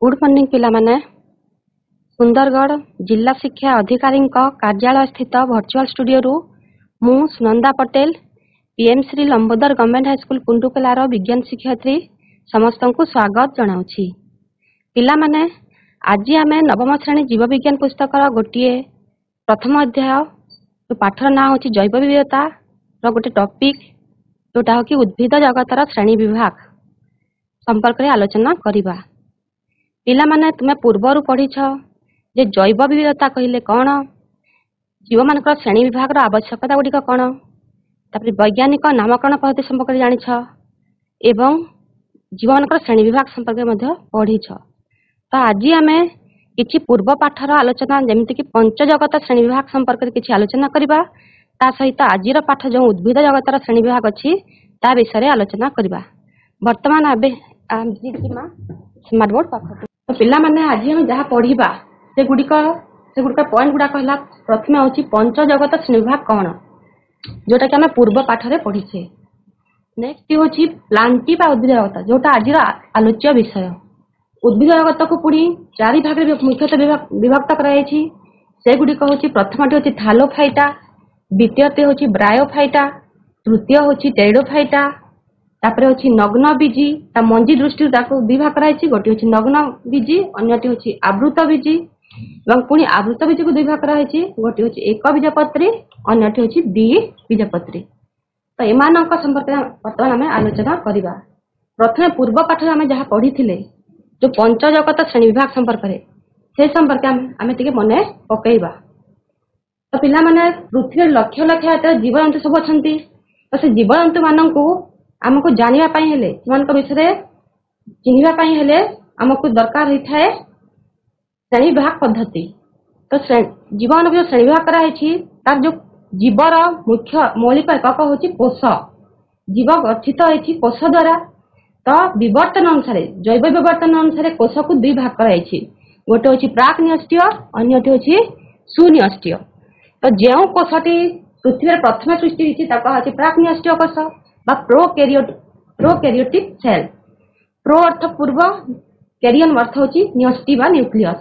Good morning पिला माने। सुंदरगढ़ जिला शिक्षा अधिकारी कार्यालय स्थित वर्चुअल स्टूडियो रु मु Sunanda Patel PM Shri Lambodar government high school Pundukalar विज्ञान शिक्षयित्री समस्त को स्वागत जनाऊँगी। पिला माने आज आम नवम श्रेणी जीव विज्ञान पुस्तकर गोटे प्रथम अध्याय जो पाठर ना हूँ जैव विविधता गोटे टॉपिक जोटा हो कि उद्भिद जगतर श्रेणी विभाग संपर्क में आलोचना करवा। पिला माने तुमे पूर्वर पढ़ी जे जैव विविधता कहले कौन, जीव मान श्रेणी विभाग आवश्यकता गुड़िक कौन, तापर वैज्ञानिक नामकरण पद्धति संपर्क में जानी एवं जीव मान श्रेणी विभाग संपर्क में पढ़ी। तो आज आम कि पूर्व पाठर आलोचना जमीक पंचजगत श्रेणी विभाग संपर्क में किसी आलोचना करवा, ता सहित आज पाठ जो उद्भिद जगतर श्रेणी विभाग अच्छी ता विषय आलोचना करवा। वर्तमान स्मार्ट बोर्ड पाठ तो पिला माने आज हम जहाँ पढ़ा से गुड़िक पॉइंट गुड़ाक है। प्रथम हूँ पंचजगत श्रेणी विभाग कौन, जोटा कि आम पूर्व पाठरे पढ़ीचे। नेक्स्ट हूँ प्लांटी बा उद्भिद जगत जोटा आज आलोच्य विषय। उद्भिद जगत को पुणी चारि भाग मुख्यतः विभक्त कराई। से गुड़िक हूँ प्रथमटी हूँ थालोफाइटा, द्वितीयटी हूँ ब्रायोफाइटा, तृतीय हूँ टेरिडोफाइटा, तापर हूँ नग्न बीजी ता मंजी दृष्टि विभाग कराई। गोटे हूँ नग्न बीजी, अन्यटी हूँ आवृत बीजी और पुणी आवृत बीजी को विभाग कराई। गोटे हूँ एक बीजपत्री, अन्यटी हूँ द्विबीजपत्री। तो एमान संपर्क बर्तमान आम आलोचना करवा। प्रथम पूर्व पाठ आम जहाँ पढ़ी जो पंचजगत श्रेणी विभाग संपर्क में से संपर्क आम टे मन पकईवा। तो पिला माने पृथ्वी लक्ष लक्ष जीवजंतु सब अच्छा, तो से जीवजंतु मानू आमको जानापी विषय चिन्हवाई आमको दरकार होता है श्रेणी विभाग पद्धति। तो जीव मान जो श्रेणी विभाग कराई तार जो जीवर मुख्य मौलिक एकक हूँ कोष। जीव गठित होती कोष द्वारा। तो विवर्तन अनुसार जैव विवर्तन अनुसार कोष को दुई भाग कराई। गोटे हूँ प्राक न्यष्टीय, अन्यटी हूँ सुन्यष्टीय। तो जो कोषटी पृथ्वी प्रथम सृष्टि होती प्राक न्यष्टीय कोष बा प्रोकैरियोटिक सेल। प्रो अर्थ पूर्व, कैरियन अर्थ हूँ न्यष्टि बा न्यूक्लियस।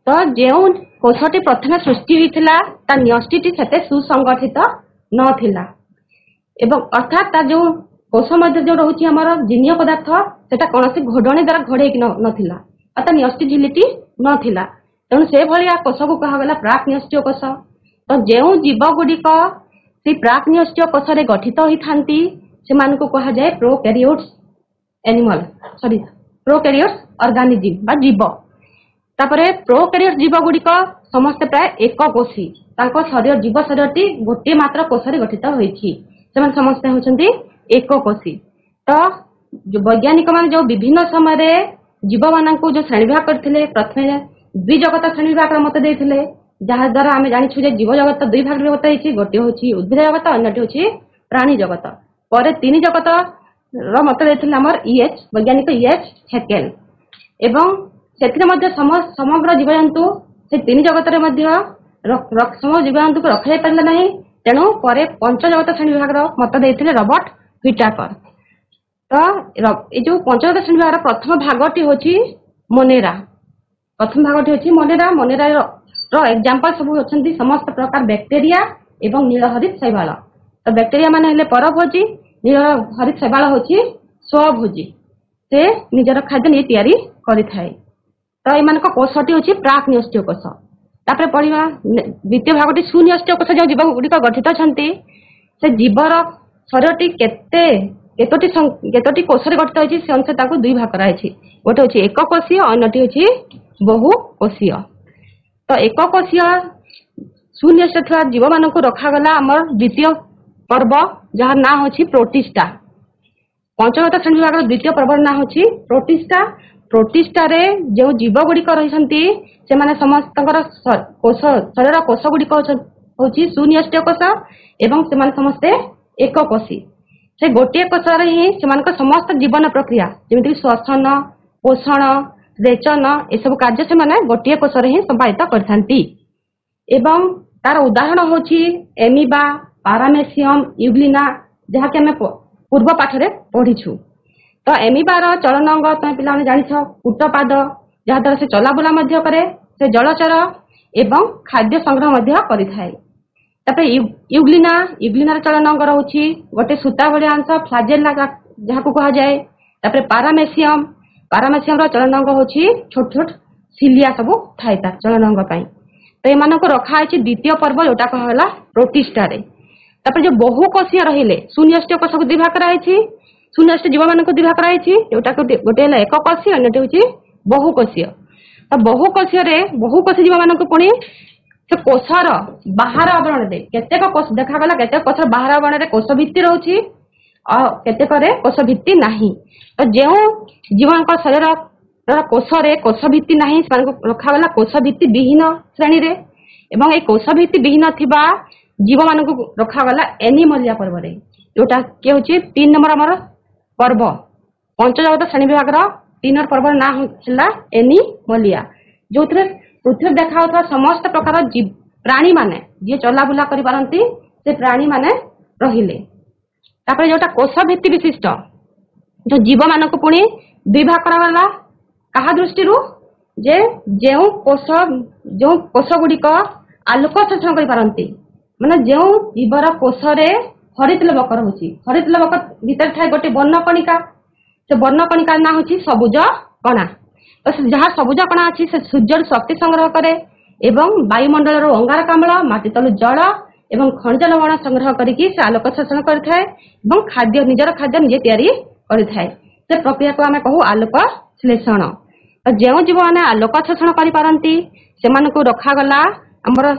तो जो कोषटी प्रथम सृष्टि होता न्यष्टि से सुसंगठित नथिला एवं अर्थात जो कोष मध्य जो रोचे आमर जीनीय पदार्थ से कौन से घोड़णी द्वारा घोड़े नाला अर्थात न्यष्टि झिलिटी नाला। तेणु से भाया कोष को कहगला प्राक न्यष्टीय कोष। तो जो जीव गुड़िक से प्राक न्यष्टीय कोष गठित होता से कह जाए प्रोकैरियोट्स एनिमल प्रोकैरियोट्स ऑर्गेनिज्म बा जीव। तापरे प्रोकैरियोट्स जीव गुड़िक समस्त प्राय एक कोशी शरीर जीव शरीरटी गोटे मात्र कोष गठित होती समस्त होती एक कोशी। तो जो वैज्ञानिक मान जो विभिन्न समय जीव मान जो श्रेणी विभाग करते प्रथम द्विजगत श्रेणी विभाग मत देते जहाँ द्वारा आम जानी जीव जगत दुई भाग विभक्त होती। गोटे हूँ उद्भिद जगत, अन्यटी हूँ प्राणी जगत। पर तीन जगत मत देते आमर ईएच वैज्ञानिक ईएच हेकेल एवं से समग्र जीवजंतु से तीन जगत समग्र जीवजंतु को रखा पारा ना। तेणु पर पंचजगत श्रेणी विभाग मत देते रबर्ट व्हिटाकर। तो ये जो पंचजगत श्रेणी विभाग प्रथम भागटी हूँ मोनेरा। प्रथम भागटी हूँ मोनेरा। मोनेरा एग्जांपल सब अच्छा समस्त प्रकार बैक्टेरिया एवं नीलहरित शैवाल। तो बैक्टेरिया मान हेले परभोजी, नीलहरित शैवाल हूँ स्वभोजी, से निजर खाद्य नहीं तैयारी करिथाए। तो एमान कोषटी हूँ प्राक न्यष्टीय कोष। तापर पढ़ा द्वितीय भागटी सुन्यष्टीय कोष जो जीव गुड़िक गठित अच्छा से जीवर शरीरटी केतोटी कोष गठित होती से अनुसार दुई भाग कराई। गोटे हूँ एक कोशीय, अन्यटी हूँ बहुकोशीय। तो एक कोशीय सुन्यष्ट जीव मान रखागला आमर द्वितीय पर्व जार ना हूँ प्रोटिस्टा। पंचगत श्रेणी विभाग द्वितीय पर्व ना हूँ प्रोटिस्टा। प्रोटिस्टा रे जो जीव गुड़िक रही से समस्त कोष शरीर कोष गुड़िक हूँ सुन्यष्टीय कोष एवं से समस्ते एक कोशी। से गोटे कोष ही समस्त जीवन प्रक्रिया जमीक श्वसन, पोषण, रेचन ये सब कार्य से गोटे कोष ही संपादित करथांती। एवं तार उदाहरण हूँ एमीबा, पारामेसियम, यूग्लिना जहाँ कि आम पूर्व पाठरे पढ़ीछु। तो एमिबार चलन अंग तुम पिला जान कूटपाद जहाद्वारा से चलाबुला मध्य करे से जलचर एवं खाद्य संग्रह मध्य करिथाए। तापर यूग्लिना यूग्लिनार चलन अंग रहउछि गोटे सूता भलिया अंश फ्लाजेला जहाको कहा जाए। तापर पारामेसियम पारामेसियम रो चलन अंग होछि छोट छोट सिलिया सब थाए ता चलन अंग पई। तो एमान को रखा है द्वितीय पर्व जोटा कहला प्रोटिस्टा रे। तापर जो बहुकोषीय रहिले शून्यष्ट कोष को विभाग कराइछि शून्यष्ट जीव मान को विभाग कराइछि जोटा गोटे हला एक कोषीय अन्यटे होछि बहुकोषीय। तो बहुकोषीय रे बहुकोषीय जीव मान को पुणी से कोषर बाहर आवरण रे केतेक कोष देखा गला केतेक कोष बाहर आवरण रे कोष भित्ति रहउछि और केतेक रे कोष भित्ति नाही। तो जेउ जीवन को शरीर कोष रे कोष भित्ति नाही मान को रखा गला कोष भित्ति विहीन श्रेणी रे एवं ए कोष भित्ति विहीन थिबा जीव मान को रखा गला एनिमलिया पर्व रे जोटा के होछि 3 नंबर हमर पर्व पंचजगत श्रेणी विभाग रो 3 नंबर पर्व ना हला एनिमलिया जोथरे पृथ्वी देखा होता समस्त प्रकार प्राणी माने जे चला बुला करि पारंती से प्राणी माने रहिले। तापर जोटा कोष भित्ति विशिष्ट जो जीव मान को पुणी विभाग कराला कहा दृष्टि रु जे जेउ कोष गुडी को आलोक शोषण करि पारंती माने जेउ जीवर कोष रे हरित लवक रहउछि हरित लवक भीतर थाए गोटे वर्णकणिका से वर्णकणिका ना होछि सबुज कणा। तो जहाँ सबुज कणा अच्छी से सूर्य शक्ति संग्रह करे एवं वायुमंडल अंगारकाम्ल माटी तलु जल एवं खनिज लवण संग्रह करके से आलोक शोषण करथाए एवं खाद्य निजर खाद्य निजे तैयारी करथाए से प्रक्रिया को आमे कहू आलोक श्लेषण। तो जो जीव माने आलोक शोषण करि पारंती सेमान को रखा गला हमर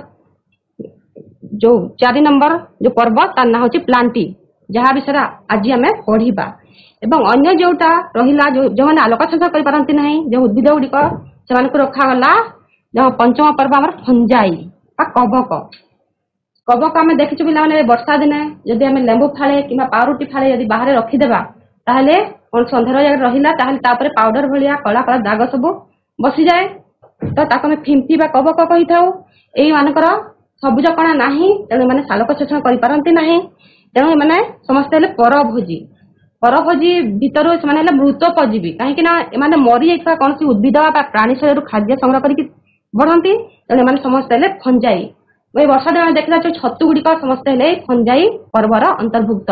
जो 4 नंबर जो पर्व तार ना होछि प्लांटी जहाँ विषय आज आमे पढ़िबा एवं अन्य जोटा रहिला जो माने आलोक शोषण करि पारंती नाही जो उद्भिद गुडिक सेमान को रखा गला जो पंचम पर्व हमर फंजाई आ कवक कवक आमे देखिछु पिला माने वर्षा दिने यदि आमे लेंबू फाळे किबा पाउरुटी फाळे यदि बाहर रखि देबा ताहले कोन संधार जगह रहिला ताहले तापरे पाउडर भलिया कला कला दाग सब बसी जाए। तो ताको आमे फिंपी बा कवक कहि थाउ एई मानकर सबुज कणा नाही तेणु माने आलोक शोषण करि पारंती नाही तेणु माने समस्त हेले परभोजी परभोजी भीतर से मृतोपजीवी कहीं ना मरी जाइए कौन सी उद्भिद प्राणी शरीर खाद्य संग्रह करके बढ़ती तेणु समस्त फंजाई वर्षा दिन देखा छतु गुड़िक समस्त फंजाई पर्वर अंतर्भुक्त।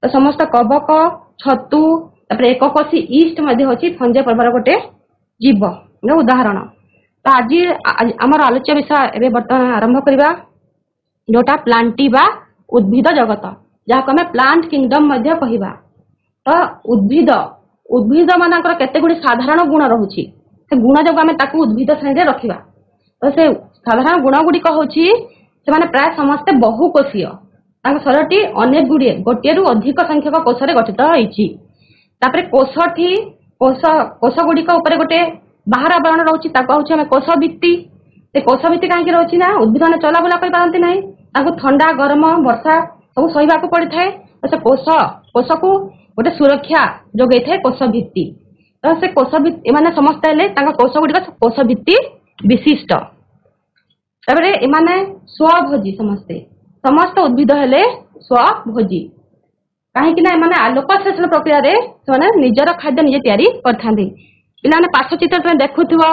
तो समस्त कवक छतु एक कोशी ईस्ट होची फंजाई पर्वर गोटे जीव उदाहरण। तो आज आमर आलोच्य विषय बर्तमान आरंभ करवा जोटा प्लांटी बा उद्भिद जगत जहाँ आम प्लांट किंगडम कहवा। तो उद्भिद उद्भिद मानकर केते गुडी साधारण गुण रहुछि से गुण जब आमे ताकू उद्भिद श्रेणी रे रखिबा। तो से साधारण गुण गुडी को होछि से माने प्राय समस्त बहुकोषीय तांग शरीरटी अनेक गुडी गोटे रु अधिक संख्यक कोष रे गठित होइछि। तापरे कोषठी कोष गुडी को ऊपर गोटे बाहर आवरण रहुछि ताको होछि आमे कोष भित्ति। से कोष भित्ति काहे कि रहुछि ना उद्भिद ने चला बुला करि पारंती नाही ताको ठंडा गरम वर्षा सब सहिबा को पड़ि थाए। तो से कोष को गोटे सुरक्षा जोगै थाए कोष भित्ति। तो से कोष भित्ति एमाने समस्त हेले तांका कोष गुडी कोष भित्ति विशिष्ट। तबरे एमाने स्वभोजी समस्त उद्भिद हेले स्वभोजी काहे कि ना एमाने आलोक शोषण प्रक्रिया रे सेमाने निजर खाद्य निजे तैयारी करथांदी। पिला माने पार्श्व चित्र देखुथिबो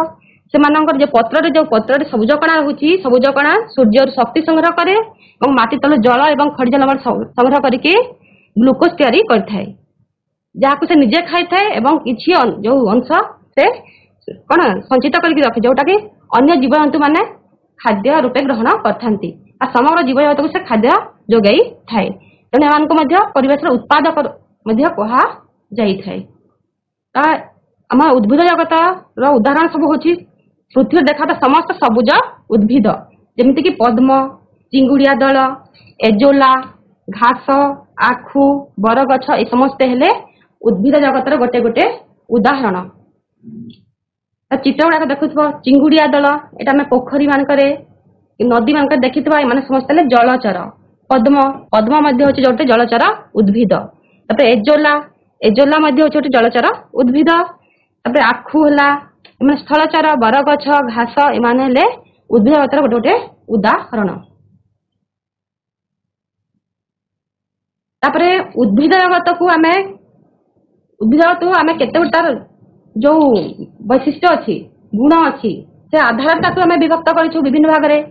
सेमानकर जे पत्र रे सबुज कणा रहउछि सबुज कणा सूर्य शक्ति संग्रह करे और माटी तल जल एवं खनिज लवण संग्रह करके ग्लूकोज तैयारी करथाए जहाँ से निजे खाई थाए एवं किछि जो अंश से कौन संचित करके रखे जोटा कि अन्य जीवजंतु माने खाद्य रूपे ग्रहण करथांती आ समग्र जीवजगत को से खाद्य जोगाई थाए। तेणु एमान को मध्य परिवेश उत्पादक मध्य कहा जाई थाए। आम उद्भिद जगत रो उदाहरण सब होछि पृथ्वी देखा समस्त सबुज उद्भिद जेमिति कि पद्म चिंगुड़िया दल एजोला घास आखु बरगछ ए समस्त हेले उद्भिद जगतर गोटे गोटे उदाहरण। चित्र गुड़ाक देखुव चिंगुड़िया दल यहाँ पोखरी मानकरे नदी मानक देखि समस्त जलचर पद्म पद्म गोटे जलचर उद्भिद। तापर एजोला एजोला गोटे जलचर उद्भिद। तापर आखु है स्थलचर बरगछ घास एमाने हेले उद्भिद जगतर गोटे गोटे उदाहरण। तापर उद्भिद जगत को आमे केते तार जो वैशिष्ट्य अच्छी गुण अच्छी से आधारटा आम विभक्त कर विभिन्न भाग में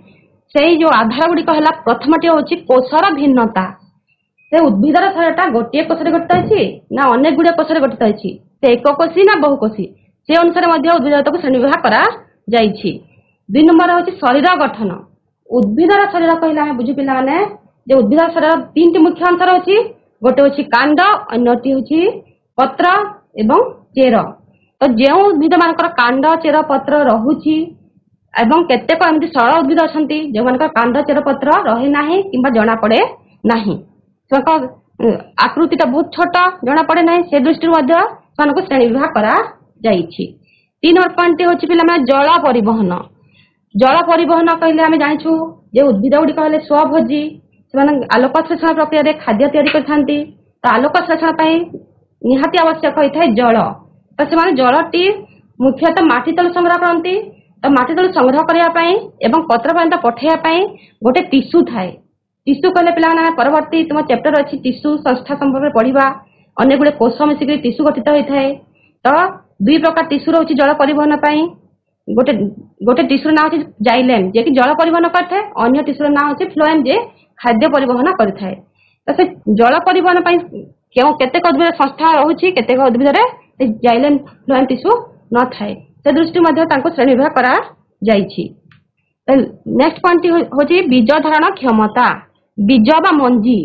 से जो आधार गुड़िक है प्रथमटी हूँ कोषर भिन्नता से उद्भिदर शरीरटा गोटे कोष गठित अच्छी ना अनेक गुड़े कोष गठित अच्छी से एक कोषी ना बहुकोषी से अनुसार उद्भिद को श्रेणी विभाग करा जाइछि। 2 नंबर हूँ शरीर गठन उद्भिदर शरीर कहले बुझी पिला माने जे उद्भिदर शरीर 3टी मुख्य अंश रही गोटे हूँ कांड अन्यटी हूँ पत्र एवं चेर तो जो उद्भिद मानकर कांड चेर पत्र रहुछि एवं केतेक एमती सरल उद्भिद अछंती जो मानकर कांड चेर पत्र रहे नाही किंबा जणा पड़े नाही आकृतिटा बहुत छोट जणा पड़े नाही से दृष्टि श्रेणी विभाग करा जाइछि। 3 नंबर पॉइंट हूँ पिला जल परिवहन कहले आम जानिछु जे उद्भिद गुड़िक हेले स्वभोजी से आलोक संश्लेषण प्रक्रिया खाद्य तैयारी करथांती तो आलोक संश्लेषण निहाती आवश्यक होता है जल तो से जलटी मुख्यतः माटी तल संग्रह करती तो माटी तल संग्रह करने एवं पत्र पर्यंत पठेया गोटे टिश्यू थाए टिश्यू कहले पिला परवर्ती तुम चैप्टर अच्छी टिश्यू संस्था संपर्क में पढ़ा अनेक गुड़े कोष मिसिक टिश्यू गठित होता है तो 2 प्रकार टिश्यू रही जल परिवहन गोटे गोटे टिश्यू ना हूँ जाइलेम जे कि जल परिवहन करता है अन्य टिश्यू ना हूँ फ्लोएम जे खाद्य परिवहन करता है तो से जल परिवहन क्यों केतेक उद्भिद संस्था रहुछि केतेक उद्भिद जाइलेम फ्लोएम टिश्यू न थाए से दृष्टि श्रेणी विभाग करा जाइछि। नेक्स्ट पॉइंट हूँ बीज धारण क्षमता बीज बा मंजी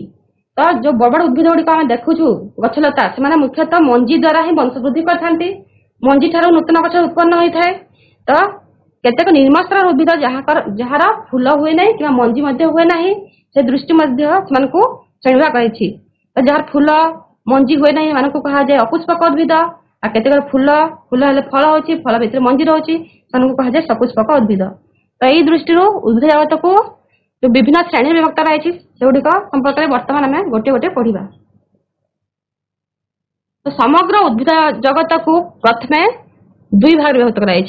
तो जो बड़ बड़ उद्भिद गुड़िक आम देखुछु गछलता से मुख्यतः मंजी द्वारा ही वंश वृद्धि करथांती मंजी ठारू नूतन गछ उत्पन्न होता है तो केतेक निर्मस्त्र उद्भिद जार फूल हुए ना कि मंजी हुए ना से दृष्टि श्रेणी विभाग करी तो जार फूल मंजी हुए ना कहा जाए अपुष्पक उद्भिद आ केतेक फूल फूल हेले फल होची फल भितर मंजी रही कहा जाए सपुष्पक उद्भिद तो यही दृष्टि उद्भिद जगत को जो विभिन्न श्रेणी विभक्त रही से गुड़िक संपर्क में बर्तमान आम गोटे गोटे पढ़ा तो समग्र उद्भिद जगत को प्रथमे 2 भाग विभक्त कराई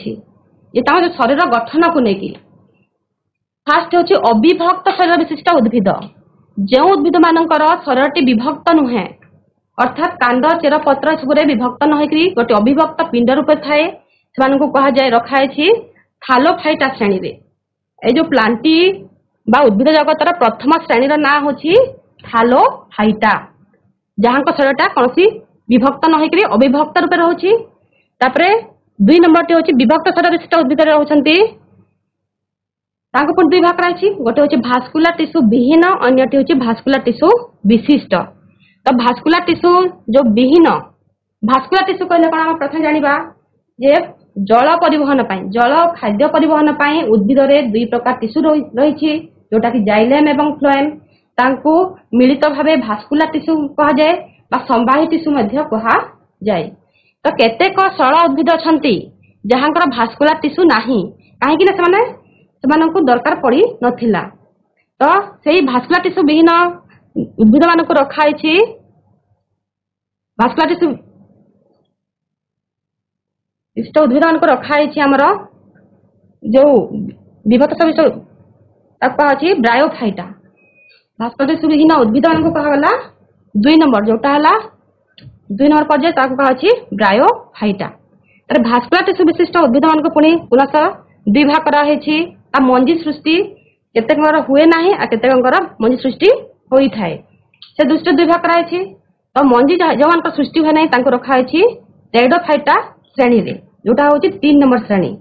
जो शरीर गठन को लेकिन फास्ट हूँ अविभक्त शरीर विशिष्ट उद्भिद जो उद्भिद मानकर शरीर विभक्त नुहे अर्थात कांड चेर पत्र सबुरे विभक्त नई गोटे अविभक्त पिंड रूप थाए से कहा जाए रखाई थालोफाइटा श्रेणी रे ए जो प्लांटी बा उद्भिद जगतर प्रथम श्रेणी ना हूँ थालोफाइटा जहाँ शरीरटा कौन विभक्त नई अविभक्त रूप रोचे 2 नंबर हूँ विभक्त शरीर विशिष्ट उद्भिद रोचंती 2 भाग रही गोटे हूँ भास्कुलर टिश्यू विहीन अन्यटी हूँ भास्कुलर टिश्यू विशिष्ट तो भास्कुलर टिश्यू जो विहीन भास्कुलर टिश्यू कहले कौन प्रथम जानिबा जे जल परिवहन जल खाद्य परिवहन उद्भिद रे 2 प्रकार टिश्यू रही जोटा कि जाइलेम एवं फ्लोएम तांको मिलित भावे भास्कुलर टिश्यू कहा जाए बा संवाही टिश्यू मध्य कहा जाए तो केतेक सरल उद्भिद अछंती जहांकर भास्कुलर टिश्यू नाही काहेकि ना दरकार पड़ी नथिला तो सेही भास्कुलर टिश्यू विहीन उद्भिद मान को रखाई भास्कुलर टिश्यू विशिष्ट उद्भिद मान को रखाई आमर जो विभक्त कहा ब्रायोफाइटा भास्कुलर टिश्यू विहीन उद्भिद मान को कहा 2 नंबर जोटा है 2 नंबर पर्याय कहा ब्रायोफाइटा तर भास्कुलर टिश्यू विशिष्ट उद्भिद मान को पुणी पुनः 2 भाग कराई मंजी सृष्टि केतेक हुए ना आ केतेक मंजी सृष्टि होता है से दृष्टि 2 भाग कराई तो मंजी जो मान सृष्टि हुए ना रखाई टेरिडोफाइटा श्रेणी रे जोटा हूँ 3 नंबर श्रेणी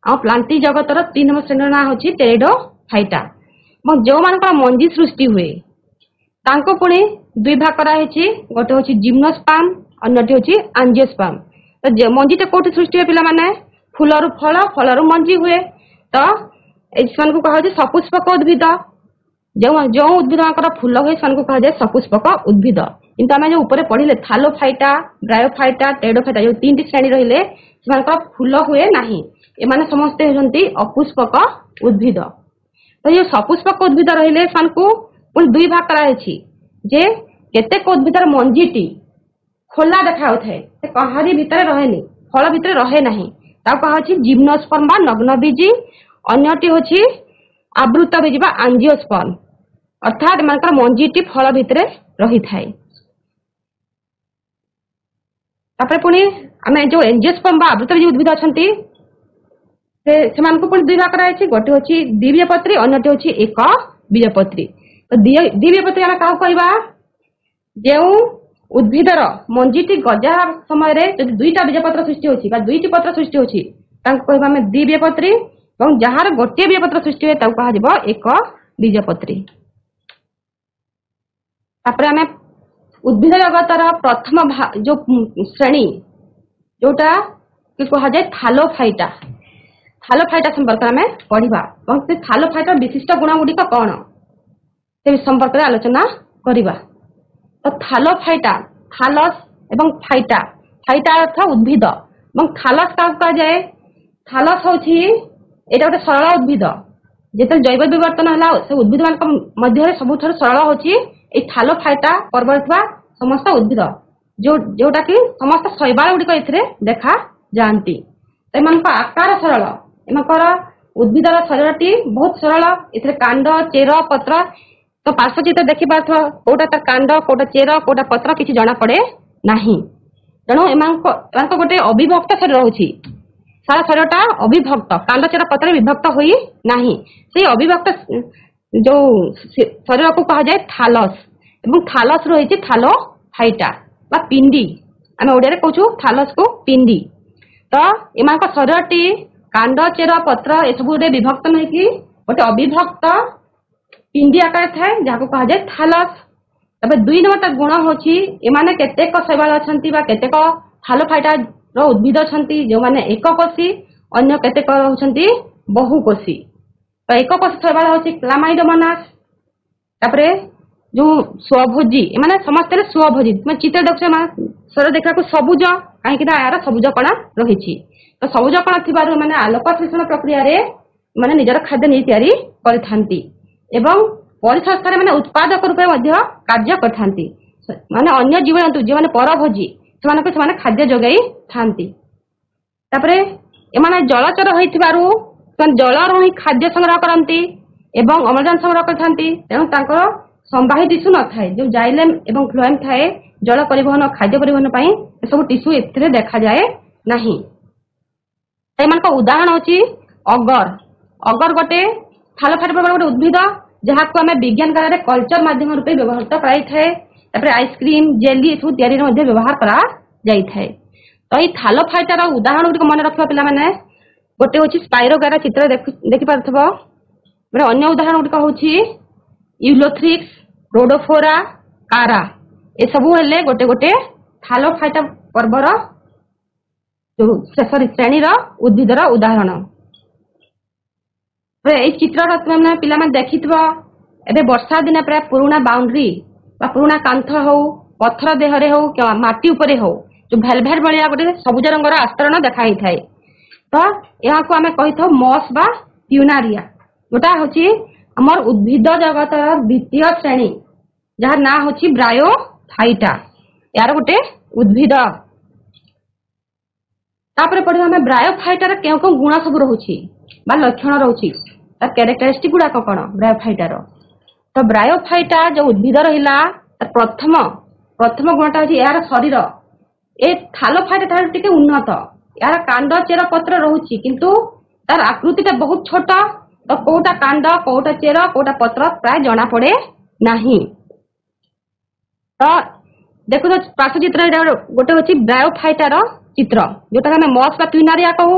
आ प्लांटी जगतर 3 नंबर श्रेणी ना हूँ टेरिडोफाइटा जो मान मंजी सृष्टि हुए तांको पुणी 2 भाग कराई गोटे हूँ जिम्नोस्पर्म अन्यटी हूँ एंजियोस्पर्म तो मंजीटा कौटी सृष्टि हुए पिला माने फूलरू फल फलरू मंजी हुए तो को कहा जाए सपुष्पक उद्भिद जो उद्भिद फूल हुए से कहा जाए सपुष्पक उद्भिद किंतु आम जो ऊपर पढ़ले थालोफाइटा ब्रायोफाइटा टेरिडोफाइटा जो 3टी श्रेणी रहिले फूल हुए नहीं एमाने समस्ते होती अपुष्पक उद्भिद तो ये सपुष्पक उद्भिद रहिले पुणी 2 भाग कराई जे केतेक उद्भिदर मंजीटी खोला देखा था कहारी भितर रहे फल भितर रहे ना कहा जिम्नोस्पर्म बा नग्न बीजी अन्यटी हूँ आवृत बीजी बा एंजियोस्पर्म अर्थात एम मंजीटी फल भितर रही थाए पुणी आम जो एंजियोस्पर्म बा आवृत बीजी उद्भिद अच्छा ସେମାନଙ୍କୁ ପୁଣି ଦୁଇ ଭାଗ କରାଯାଇଛି। ଗୋଟେ ହଉଛି ଦ୍ୱିବୀଜପତ୍ରୀ, ଅନ୍ୟଟି ହଉଛି ଏକ ବୀଜପତ୍ରୀ। ତ ଦ୍ୱିବୀଜପତ୍ରୀ ଆମେ କାହାକୁ କହିବା? ଯେଉଁ ଉଦ୍ଭିଦର ମଞ୍ଜିଟି ଗଜା ସମୟରେ ଯଦି ଦୁଇଟା ବୀଜପତ୍ର ସୃଷ୍ଟି ହଉଛି ବା ଦୁଇଟି ପତ୍ର ସୃଷ୍ଟି ହଉଛି ତାଙ୍କୁ କହିବା ଆମେ ଦ୍ୱିବୀଜପତ୍ରୀ, ଏବଂ ଯାହାର ଗୋଟିଏ ବୀଜପତ୍ର ସୃଷ୍ଟି ହୁଏ ତାକୁ କୁହାଯିବ ଏକ ବୀଜପତ୍ରୀ। ତାପରେ ଆମେ ଉଦ୍ଭିଦ ଜଗତର ପ୍ରଥମ ଯୋଉ ଶ୍ରେଣୀ ଯୋଉଟା କି କୁହାଯାଏ ଥାଲୋଫାଇଟା, ଥାଲୋଫାଇଟା ସମ୍ପର୍କରେ ଆମେ ପଢିବା ଏବଂ ସେ ଥାଲୋଫାଇଟାର ବିଶିଷ୍ଟ ଗୁଣ ଗୁଡିକ କଣ ସେ ସମ୍ପର୍କରେ ଆଲୋଚନା କରିବା। ତ ଥାଲୋଫାଇଟା, ଥାଲସ ଏବଂ ଫାଇଟା, ଫାଇଟା ଅର୍ଥ ଉଦ୍ଭିଦ ଏବଂ ଥାଲସ କାହାକୁ କୁହାଯାଏ? ଥାଲସ ହଉଛି ଏଇଟା ଗୋଟେ ସରଳ ଉଦ୍ଭିଦ। ଯେତେବେଳେ ଜୈବ ବିବର୍ତ୍ତନ ହେଲା ସେ ଉଦ୍ଭିଦ ମାନଙ୍କ ମଧ୍ୟରେ ସବୁଠାରୁ ସରଳ ହଉଛି ଏଇ ଥାଲୋଫାଇଟା ପର୍ବରେ ଥିବା ସମସ୍ତ ଉଦ୍ଭିଦ, ଯୋଉଟା କି ସମସ୍ତ ଶୈବାଳ ଗୁଡିକ ଏଥିରେ ଦେଖା ଯାଆନ୍ତି। ଏମାନଙ୍କ ଆକାର ସରଳ, ଏମାନଙ୍କର ଉଦ୍ଭିଦର ଶରୀରଟି ବହୁତ ସରଳ। ଏଥିରେ କାଣ୍ଡ, ଚେର, ପତ୍ର, ତ ପାର୍ଶ୍ୱ ଚିତ୍ର ଦେଖିପାରୁଥିବ କୋଉଟା ତା କାଣ୍ଡ, କୋଉଟା ଚେର, କୋଉଟା ପତ୍ର କିଛି ଜଣା ପଡେ ନାହିଁ। ତେଣୁ ଏମାନଙ୍କ ଗୋଟେ ଅବିଭକ୍ତ ଶରୀର ରହୁଛି। ସାରା ଶରୀରଟା ଅବିଭକ୍ତ, କାଣ୍ଡ, ଚେର, ପତ୍ରରେ ବିଭକ୍ତ ହୋଇ ନାହିଁ। ସେଇ ଅବିଭକ୍ତ ଯୋଉ ଶରୀରକୁ କୁହାଯାଏ ଥାଲସ ଏବଂ ଥାଲସ ରହିଛି ଥାଲୋଫାଇଟା ବା ପିଣ୍ଡି। ଆମେ ଓଡିଆରେ କହୁଛୁ ଥାଲସକୁ ପିଣ୍ଡି। ତ ଏମାନଙ୍କ ଶରୀରଟି କାଣ୍ଡ, ଚେର, ପତ୍ର ଏସବୁରେ ବିଭକ୍ତ ନହେଇକି ଗୋଟେ ଅବିଭକ୍ତ ପିଣ୍ଡି ଆକାର ଥାଏ ଯାହାକୁ କୁହାଯାଏ ଥାଲସ। ତାପରେ 2 ନମ୍ବରଟା ଗୁଣ ହଉଛି ଏମାନେ କେତେକ ଶୈବାଳ ଅଛନ୍ତି ବା କେତେକ ଥାଲୋଫାଇଟା ର ଉଦ୍ଭିଦ ଅଛନ୍ତି ଯେଉଁମାନେ ଏକକୋଷୀ, ଅନ୍ୟ କେତେକ ରହୁଛନ୍ତି ବହୁକୋଷୀ। ତ ଏକକୋଷୀ ଶୈବାଳ ହଉଛି କ୍ଲାମାଇଡୋମୋନାସ। ତାପରେ ଯୋଉ ସ୍ୱଭୋଜୀ, ଏମାନେ ସମସ୍ତେ ସ୍ୱଭୋଜୀ। ତୁମେ ଚିତ୍ର ଦେଖୁଛ ଶରୀର ଦେଖିବାକୁ ସବୁଜ, କାହିଁକି ନା ଏହାର ସବୁଜ କଣା ରହିଛି। ତ ସବୁଜ କଣା ଥିବାରୁ ଏମାନେ ଆଲୋକ ସଂଶ୍ଳେଷଣ ପ୍ରକ୍ରିୟାରେ ମାନେ ନିଜର ଖାଦ୍ୟ ନେଇ ତିଆରି କରିଥାନ୍ତି ଏବଂ ପରିସଂସ୍ଥାରେ ମାନେ ଉତ୍ପାଦକ ରୂପେ ମଧ୍ୟ କାର୍ଯ୍ୟ କରିଥାନ୍ତି। ମାନେ ଅନ୍ୟ ଜୀବଜନ୍ତୁ ଯେଉଁମାନେ ପରଭୋଜୀ ସେମାନଙ୍କୁ ସେମାନେ ଖାଦ୍ୟ ଯୋଗାଇ ଥାନ୍ତି। ତାପରେ ଏମାନେ ଜଳଚର ହୋଇଥିବାରୁ ସେମାନେ ଜଳରୁ ହିଁ ଖାଦ୍ୟ ସଂଗ୍ରହ କରନ୍ତି ଏବଂ ଅମ୍ଳଜାନ ସଂଗ୍ରହ କରିଥାନ୍ତି। ତେଣୁ ତାଙ୍କର ସମ୍ବାହୀ ଟିସୁ ନଥାଏ, ଯୋଉ ଜାଇଲେମ୍ ଏବଂ ଫ୍ଲୋଏମ୍ ଥାଏ ଜଳ ପରିବହନ, ଖାଦ୍ୟ ପରିବହନ ପାଇଁ ଏସବୁ ଟିସୁ ଏଥିରେ ଦେଖାଯାଏ ନାହିଁ। ଏମାନଙ୍କ ଉଦାହରଣ ହଉଛି ଅଗର। ଅଗର ଗୋଟେ ଥାଲୋଫାଇଟା ପର୍ବର ଗୋଟେ ଉଦ୍ଭିଦ ଯାହାକୁ ଆମେ ବିଜ୍ଞାନ କାଳରେ କଲଚର ମାଧ୍ୟମ ରୂପେ ବ୍ୟବହୃତ କରାଯାଇଥାଏ। ତାପରେ ଆଇସ୍କ୍ରିମ, ଜେଲି ଏସବୁ ତିଆରିରେ ମଧ୍ୟ ବ୍ୟବହାର କରାଯାଇଥାଏ। ତ ଏଇ ଥାଲୋଫାଇଟାର ଉଦାହରଣ ଗୁଡ଼ିକ ମନେ ରଖିବା ପିଲାମାନେ, ଗୋଟେ ହଉଛି ସ୍ପାଇରୋଗାରା ଚିତ୍ର ଦେଖିପାରୁଥିବ। ଅନ୍ୟ ଉଦାହରଣ ଗୁଡ଼ିକ ହଉଛି ୟୁଲୋଥ୍ରିକ୍ସ, ରୋଡୋଫୋରା, କାରା। ଏସବୁ ହେଲେ ଗୋଟେ ଗୋଟେ ଥାଲୋଫାଇଟା ପର୍ବର ଶ୍ରେଣୀର ଉଦ୍ଭିଦର ଉଦାହରଣ। ଏଇ ଚିତ୍ରର ତୁମେ ପିଲାମାନେ ଦେଖିଥିବ, ଏବେ ବର୍ଷା ଦିନେ ପ୍ରାୟ ପୁରୁଣା ବାଉଣ୍ଡ୍ରି ବା ପୁରୁଣା କାନ୍ଥ ହଉ, ପଥର ଦେହରେ ହଉ, ମାଟି ଉପରେ ହଉ, ଯୋଉ ଭେଲଭେଟ ଭଳିଆ ଗୋଟେ ସବୁଜ ରଙ୍ଗର ଆସ୍ତରଣ ଦେଖା ହେଇଥାଏ। ତ ଏହାକୁ ଆମେ କହିଥାଉ ମସ୍ ବା ଟ୍ୟୁନାରିଆ। ଯୋଉଟା ହଉଛି ଆମର ଉଦ୍ଭିଦ ଜଗତର ଦ୍ୱିତୀୟ ଶ୍ରେଣୀ, ଯାହାର ନାଁ ହଉଛି ବ୍ରାୟୋଫାଇଟା। ଏହାର ଗୋଟେ ଉଦ୍ଭିଦ। ତାପରେ ପଢିବା ଆମେ ବ୍ରାୟୋଫାଇଟାର କେଉଁ କେଉଁ ଗୁଣ ସବୁ ରହୁଛି ବା ଲକ୍ଷଣ ରହୁଛି, ତାର କ୍ୟାରେକ୍ଟରିଷ୍ଟିକ ଗୁଡାକ କଣ ବ୍ରାୟୋଫାଇଟାର। ତ ବ୍ରାୟୋଫାଇଟା ଯୋଉ ଉଦ୍ଭିଦ ରହିଲା, ପ୍ରଥମ ଗୁଣଟା ହଉଛି ଏହାର ଶରୀର। ଏ ଥାଲୋଫାଇଟା ଠାରୁ ଟିକେ ଉନ୍ନତ। ଏହାର କାଣ୍ଡ, ଚେର, ପତ୍ର ରହୁଛି କିନ୍ତୁ ତାର ଆକୃତିଟା ବହୁତ ଛୋଟ। ତ କୋଉଟା କାଣ୍ଡ, କୋଉଟା ଚେର, କୋଉଟା ପତ୍ର ପ୍ରାୟ ଜଣା ପଡେ ନାହିଁ। ତ ଦେଖୁଛ ପାର୍ଶ୍ୱ ଚିତ୍ର, ଗୋଟେ ହଉଛି ବ୍ରାୟୋଫାଇଟାର ଚିତ୍ର, ଯୋଉଟାକୁ ଆମେ ମସ୍ ବା ଟ୍ୟୁନାରିଆ କହୁ।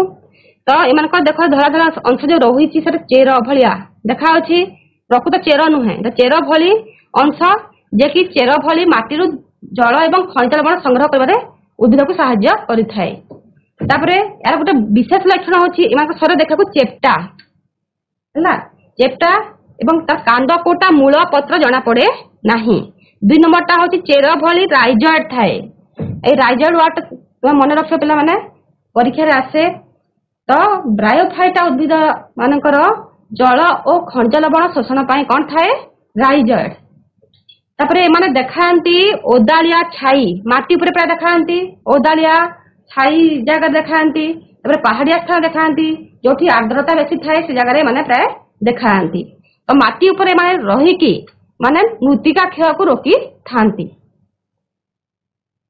ତ ଏମାନଙ୍କର ଦେଖ ଧଳା ଧଳା ଅଂଶ ଯୋଉ ରହିଛି ସେଟା ଚେର ଭଳିଆ ଦେଖାଯାଉଛି, ପ୍ରକୃତ ଚେର ନୁହେଁ। ଚେର ଭଳି ଅଂଶ ଯେ କି ଚେର ଭଳି ମାଟିରୁ ଜଳ ଏବଂ ଖଣିଜ ଲବଣ ସଂଗ୍ରହ କରିବାରେ ଉଦ୍ଭିଦକୁ ସାହାଯ୍ୟ କରିଥାଏ। ତାପରେ ଏହାର ଗୋଟେ ବିଶେଷ ଲକ୍ଷଣ ହଉଛି ଏମାନଙ୍କ ଶରୀର ଦେଖିବାକୁ ଚେପ୍ଟା ହେଲା, ଚେପ୍ଟା ଏବଂ ତା କାଣ୍ଡ କୋଉଟା, ମୂଳ, ପତ୍ର ଜଣା ପଡେ ନାହିଁ। 2 ନମ୍ବରଟା ହଉଛି ଚେର ଭଳି ରାଇଜଏଡ୍ ଥାଏ। ଏଇ ରାଇଜଏଡ୍ ୱାର୍ଡ ତୁମେ ମନେ ରଖିବ ପିଲାମାନେ, ପରୀକ୍ଷାରେ ଆସେ। ତ ବ୍ରାୟୋଫାଇଟା ଉଦ୍ଭିଦ ମାନଙ୍କର ଜଳ ଓ ଖଣିଜ ଲବଣ ଶୋଷଣ ପାଇଁ କଣ ଥାଏ, ରାଇଜଏଡ୍। ତାପରେ ଏମାନେ ଦେଖାନ୍ତି ଓଦାଳିଆ ଛାଇ, ମାଟି ଉପରେ ପ୍ରାୟ ଦେଖାନ୍ତି, ଓଦାଳିଆ ଛାଇ ଜାଗା ଦେଖାନ୍ତି। ତାପରେ ପାହାଡିଆ ସ୍ଥାନ ଦେଖାନ୍ତି, ଯୋଉଠି ଆର୍ଦ୍ରତା ବେଶୀ ଥାଏ ସେ ଜାଗାରେ ଏମାନେ ପ୍ରାୟ ଦେଖାନ୍ତି। ତ ମାଟି ଉପରେ ଏମାନେ ରହିକି ମାନେ ମୃତ୍ତିକା କ୍ଷୟକୁ ରୋକିଥାନ୍ତି।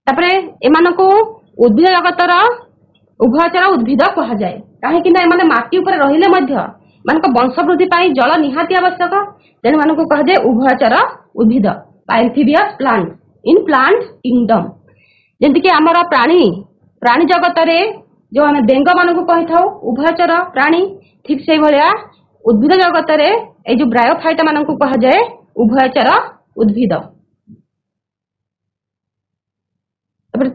ତାପରେ ଏମାନଙ୍କୁ ଉଦ୍ଭିଦ ଜଗତର ଉଭୟଚର ଉଦ୍ଭିଦ କୁହାଯାଏ। कहीं एमाने माटी ऊपर रहिले मध्य मानक वंश वृद्धि पाई जल निहाती आवश्यक तेणु मानक कह जाए उभयचर उद्भिद एम्फिबियस प्लांट इन प्लांट किंगडम जेंति कि हमर प्राणी जगत रे जो आम बेंग मान कही था उभयचर प्राणी ठीक से भाया उद्भिद जगत रे ए जो ब्रायोफाइटा मान कह जाए उभयचर उद्भिद।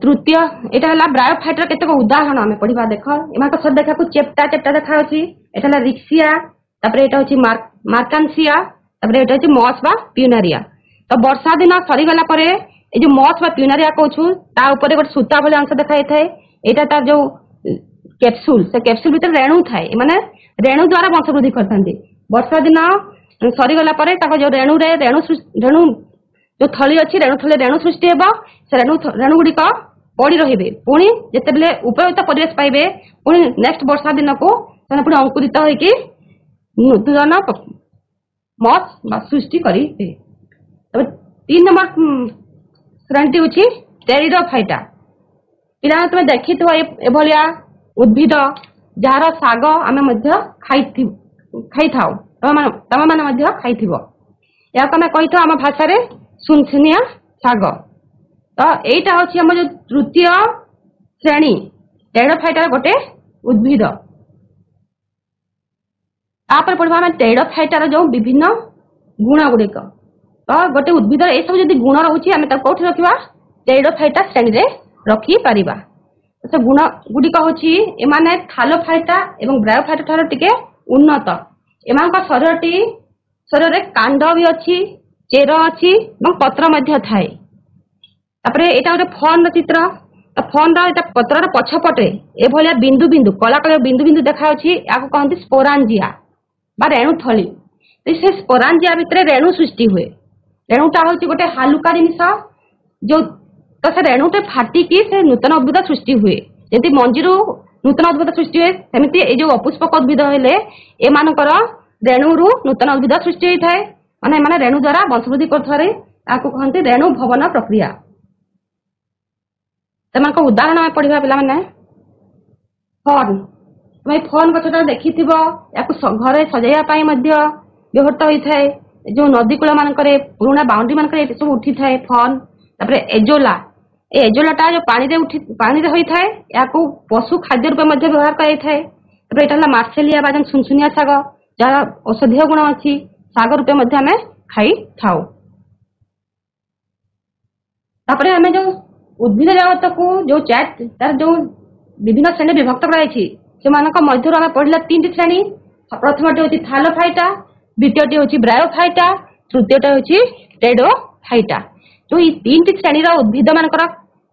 तृतीय एटा हला ब्रायोफाइटर केतेक उदाहरण आम पढ़ा देख एम सब देखा चेप्टा चेप्टा देखा एटा रिक्सिया एटा होची मार्कांसिया एटा होची मॉस बा प्यूनारिया। तो वर्षा दिन सरीगला परे ए जो मॉस बा प्यूनारिया कहूँ ता ऊपर गोटे सूता भली अंश देखा था एटा तार जो कैप्सूल से कैप्सूल भीतर रेणु थाए माने रेणु द्वारा वंश वृद्धि करते वर्षा दिन सरीगला परे जो रेणु रेणु जो थली अच्छी रेणु थली रेणु सृष्टि होगा से रेणु गुड़िक पड़ी रही पुणी जिते उपयुक्त परिवेश पाइबे पुणी नेक्स्ट वर्षा दिन को पुणी अंकुरित होगी नूतन मस सृष्टि करेंगे। 3 नंबर श्रेणी हूँ टेरिडोफाइटा पिला तुम देखी एभलिया उद्भिद जार शाग आम खाई था तम मैंने खाई या कही था आम भाषा सुनसुनिया शाग। तो यहीटा हूँ आम जो तृतीय श्रेणी टेरिडोफाइटार गोटे उद्भिद। तापर पढ़ा आम टेरिडोफाइटार जो विभिन्न गुण गुड़िक तो गोटे उद्भिद ये सब जब गुण रोचे आम कौटी रखा टेरिडोफाइटा श्रेणी रे रखी पारिबा। से गुण गुड़िक हूँ थालोफाइटा और ब्रायोफाइटा ठार टिके उन्नत एम शरीर रे कांड भी अच्छी चेर अच्छी पत्र मध्य थाए। यहाँ गोटे फन चित्र फन पत्र पछपटे एभलिया बिंदु बिंदु कला कलर बिंदु बिंदु देखा या कहते स्पोरांजिया बा रेणुथली। से स्पोरांजिया भितर रेणु सृष्टि हुए रेणुटा हूँ गोटे हालुका जिनिस जो तो से रेणुटे फाटिकी से नूतन उद्भिद सृष्टि हुए जमी मंजीरू नूतन उद्भिद सृष्टि हुए सेमती ये जो अपुष्पक उद्भिद हेले एमानकर रेणुरु नूतन उद्भिद सृष्टि होता है माने माने रेणु द्वारा वंशवृद्धि करथारे ताको कहते रेणु भवन प्रक्रिया। सेमानक उदाहरण आम पढ़ा पिला माने फन तुम फन गछटा देखि घरे सजाइया पाई मध्य व्यवहृत होता है जो नदी कूल मानकरे पुराना बाउंड्री मानकरे सब उठी थाए फन। तापरे एजोला एजोलाटा जो पानी रे होता है या पशु खाद्य रूप में व्यवहार कर एटा मार्सेलिया बा सुनसुनिया शाग जार औषधीय गुण अच्छी शाग रूपे आम खाई थाउ। तापरे आम जो उद्भिद जगत को जो चैट तार जो विभिन्न श्रेणी विभक्त कराई से मध्य आम पढ़ला 3टी श्रेणी। प्रथमटी हूँ थालोफाइटा द्वितीयटी हूँ ब्रायोफाइटा तृतीयटा हूँ टेरिडोफाइटा। जो ये 3टी श्रेणी उद्भिद मानकर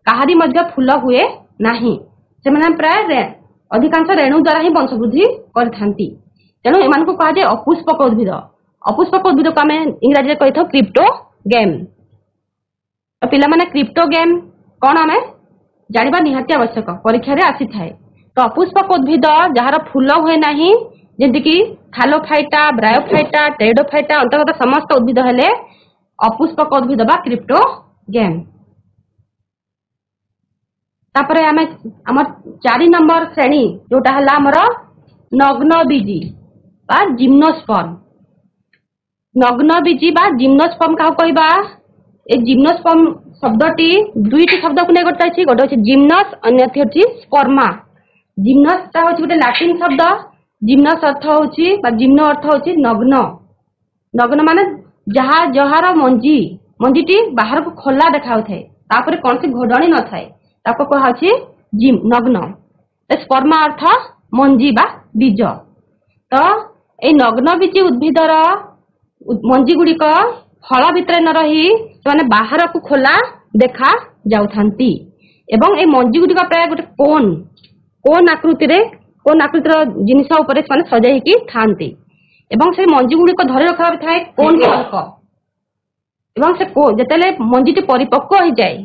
कहारी मध्य फूल हुए नहीं से प्राय अधिकांश रेणु द्वारा ही वंशवृद्धि करथांती तेणु एमान को कहा जाए अपुष्पक उद्भिद। अपुष्पक उद्भिद को आम इंग्राजी में कही था क्रिप्टोगेम। तो पिला माने क्रिप्टोगेम कौन आम जानिबा निहाती आवश्यक परीक्षा रे आसी थाए। तो अपुष्पक उद्भिद जार फूल हुए नहीं जेंति कि थालोफाइटा ब्रायोफाइटा टेरिडोफाइटा अंतर्गत समस्त उद्भिद हेले अपुष्पक उद्भिद बा क्रिप्टोगेम। तापरे आम 4 नंबर श्रेणी जोटा हला हमर नग्न बीजी बा जिम्नोस्पर्म। नग्न बीजी बा जिम्नोस्पर्म क्या कहबा ए जिम्नोस्पर्म शब्दटी 2टी शब्द को नहीं गोटे अच्छी गोटे जिम्नस अन्यटी हूँ स्पर्मा। जिम्नसटा हूँ गोटे लाटिन शब्द जिम्नस अर्थ हूँ जिम्नो अर्थ हूँ नग्न। नग्न माने जहा जहार मंजीटी बाहर को खोला देखा तापर कौन सी घोड़णी न थाए ताको कहा जिम नग्न। स्पर्मा अर्थ मंजी बा बीज। तो ये नग्न बीजी उद्भिदर मंजी गुड़िक फल भितर न रही से बाहर को खोला देखा जाउथांती एवं ए मंजी गुड़िक प्राय गोटे कोन आकृतिर जिनिस उपरे सजाई थांती एवं से मंजी गुड़िक धरी रखा थाए कोन फलक एवं से जिते मंजीटी परिपक्व हो जाए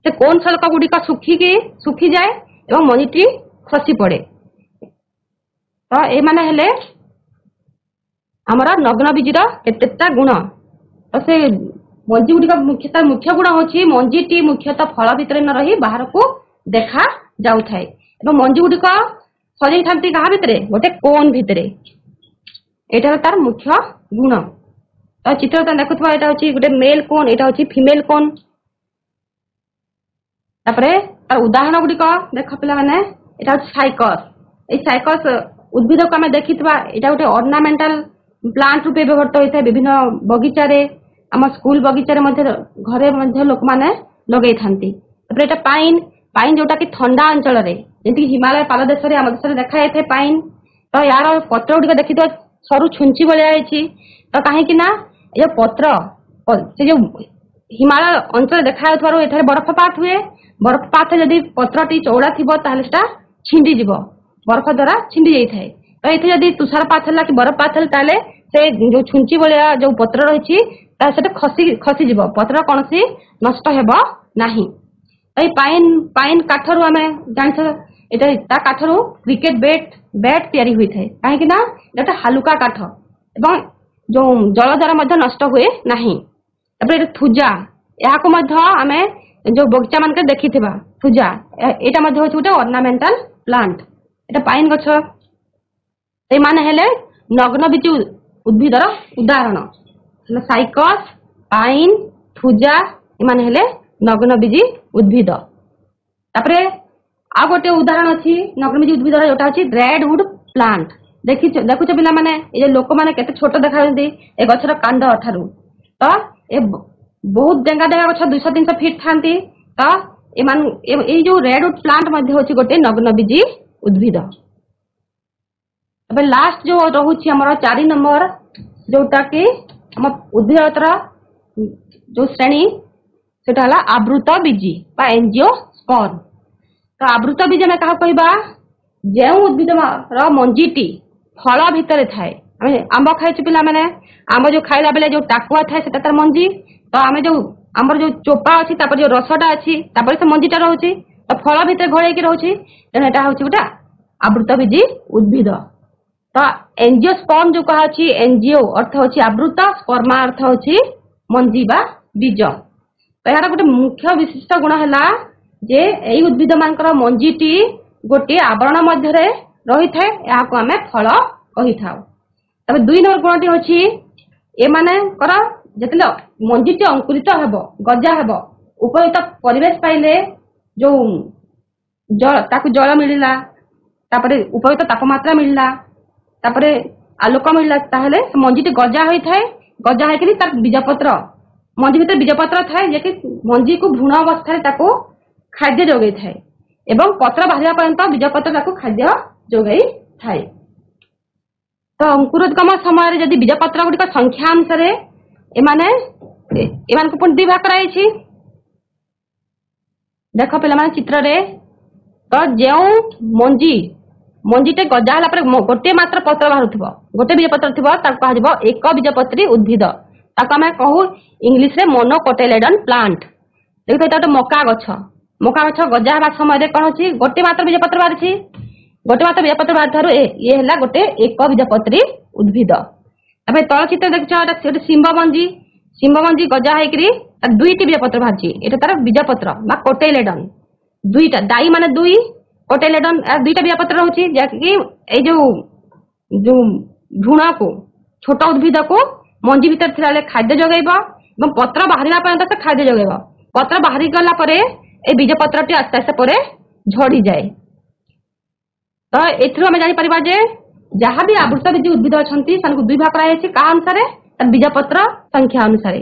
से कोन फलक गुड़िक सुखी जाए एवं मंजीटी खसी पड़े। तो ये माने हेले आमर नग्न बीजीर केतेटा गुण। तो से मंजी गुड़िक मुख्य गुण हूँ मंजीटी मुख्यतः फल भितर न रही बाहर को देखा जाउथाए एवं मंजी गुड़िक सजई था क्या भितर गोटे कोन भितर यहाँ तार मुख्य गुण। तो चित्र देखुवा यहाँ हूँ गोटे मेल कोन यहाँ हूँ फीमेल कोन। तार उदाहरण गुड़िक देख पे मैंने यहाँ हूँ साइकस। ये साइकस उद्भिद को आम देखी यहाँ गोटे अर्नामेंटाल प्लांट रूपे व्यवहृत होता है विभिन्न बगीचारे आम स्कूल बगीचारे घरे लोक मैंने लगे था। पाइन पाइन जोटा कि ठंडा अंचल जमी हिमालय पाददेश आम देश में देखा जाए पाइन। तो यार पत्र गुड़िक देखी सरू छुंची भाई तो कहीं ये पत्र से जो हिमालय अंचल देखा बरफपात हुए बरफपात जदि पत्रटी चौड़ा थी छिंडी बरफ द्वारा छिंडी जाए। तो ये जदि तुषारपात है कि बरफपात है से जो छुंची भाया जो पत्र रही खसीज पत्र कौन सी नष्ट हेबो नाही। तो पाइन पाइन काठरू आम जान काठरू क्रिकेट बैट तैयारी हुई थे कहीं गोटे हालुका काठ एवं जो जल द्वारा नष्ट हुए नहीं। थुजा यहाँ आम जो बगीचा मान देखी थुजा यहाँ गोटे अर्नामेंटाल प्लांट एटा पाइन गछ। नग्नबीजी उद्भिदर उदाहरण साइकस पाइन थुजा एमाने नग्नबीजी उद्भिद। तापरे आ गोटे उदाहरण अच्छी नग्नबीजी उद्भिदर जोटा अच्छी रेडवुड प्लांट। देखुच पिला माने ये लोक मैंने केते छोट देखा ए गछर कांड ठारू। तो ये बहुत डेंगा डेंगा गछ 200-300 फीट थांती। तो ये जो रेडवुड प्लांट होची गोटे नग्नबीजी उद्भिद। अब लास्ट जो रोचे आम 4 नंबर जोटा कि आम उद्भिदर जो श्रेणी सेटा हला आवृत बीजी बा एंजियोस्पर्म। तो आवृत बीज में क्या कहबा जो उद्भिद मंजीटी फल भितर थाए। आंब खाई पिला माने आंब जो खाइला बेले जो टाकुआ थाए सेटा तार मंजी। तो आम जो आमर जो चोपा अच्छी जो रसटा अच्छी से मंजीटा रोचे तो फल भितर घोड़े रोचे तेना यहाँ हूँ गोटा आवृत बीजी उद्भिद। तो एंजियोस्पर्म जो कहा एनजीओ अर्थ हूँ आवृत स्पर्मा अर्थ हूँ मंजी बा बीज। तो यार गोटे मुख्य विशिष्ट गुण है जे यही उद्भिद मानकर मंजीटी गोटे आवरण मध्य रही थाए यहाँ आम फल कही था। तब 2 नंबर गुणटी अच्छी एमानकर जिते मंजीटी अंकुरित हेब गजा हेब उपयुक्त परिवेश पाइले जो जल मिलला उपयुक्त तापमात्रा मिलला आलोक मिलला ताहले मंजीटी गजा होता है। गजा होकर तार बीजपत्र मंजी भीतर बीजपत्र थाए जे कि मंजी को भ्रूण अवस्था खाद्य जोगे थाए एवं पत्र बाहर पर्यंत बीजपत्र खाद्य जोगाई थाए। तो अंकुरोद्गम समय जदि बीजपत्र गुड़िक संख्या अनुसार एमान को पुणी 2 भाग कराई। देख पे चित्र रे तो जो मंजीटे गजा है गोटे मात्र पत्र बाहर गोटे बीजपत्र थी एक बीजपत्री उद्भिद ताको आम कहू इंग्लिश रे मोनोकोटिलेडन प्लांट। देखो गोटे मका गछ गजा हवा समय कौन अच्छी गोटे मात्र बीजपत्र बाहरी गोटे मात्र बीजपत्र बाहर ये है गोटे एक बीजपत्री उद्भिद। अब तल चित्र देखते शिंब मंजी गजा होकर 2टी बीजपत्र बाहरी ये तार बीजपत्र बा कोटिलेडन 2टा दाई मान 2 कोटिलेडन 2टा बीजपत्र रोचे जैकि जो भ्रूण को छोट उद्भिद को मंजी भीतर थिला खाद्य जोगेब और पत्र बाहर पर्यंत से खाद्य जोगेब। पत्र बाहरी गला परे ए बीजपत्रटी आस्ते आस्ते परे झड़ी जाए। तो एथुरु आम जानिपर जे जहाँ भी आवृत बीजी उद्भिद अच्छा 2 भाग क्या अनुसार बीजपत्र संख्या अनुसार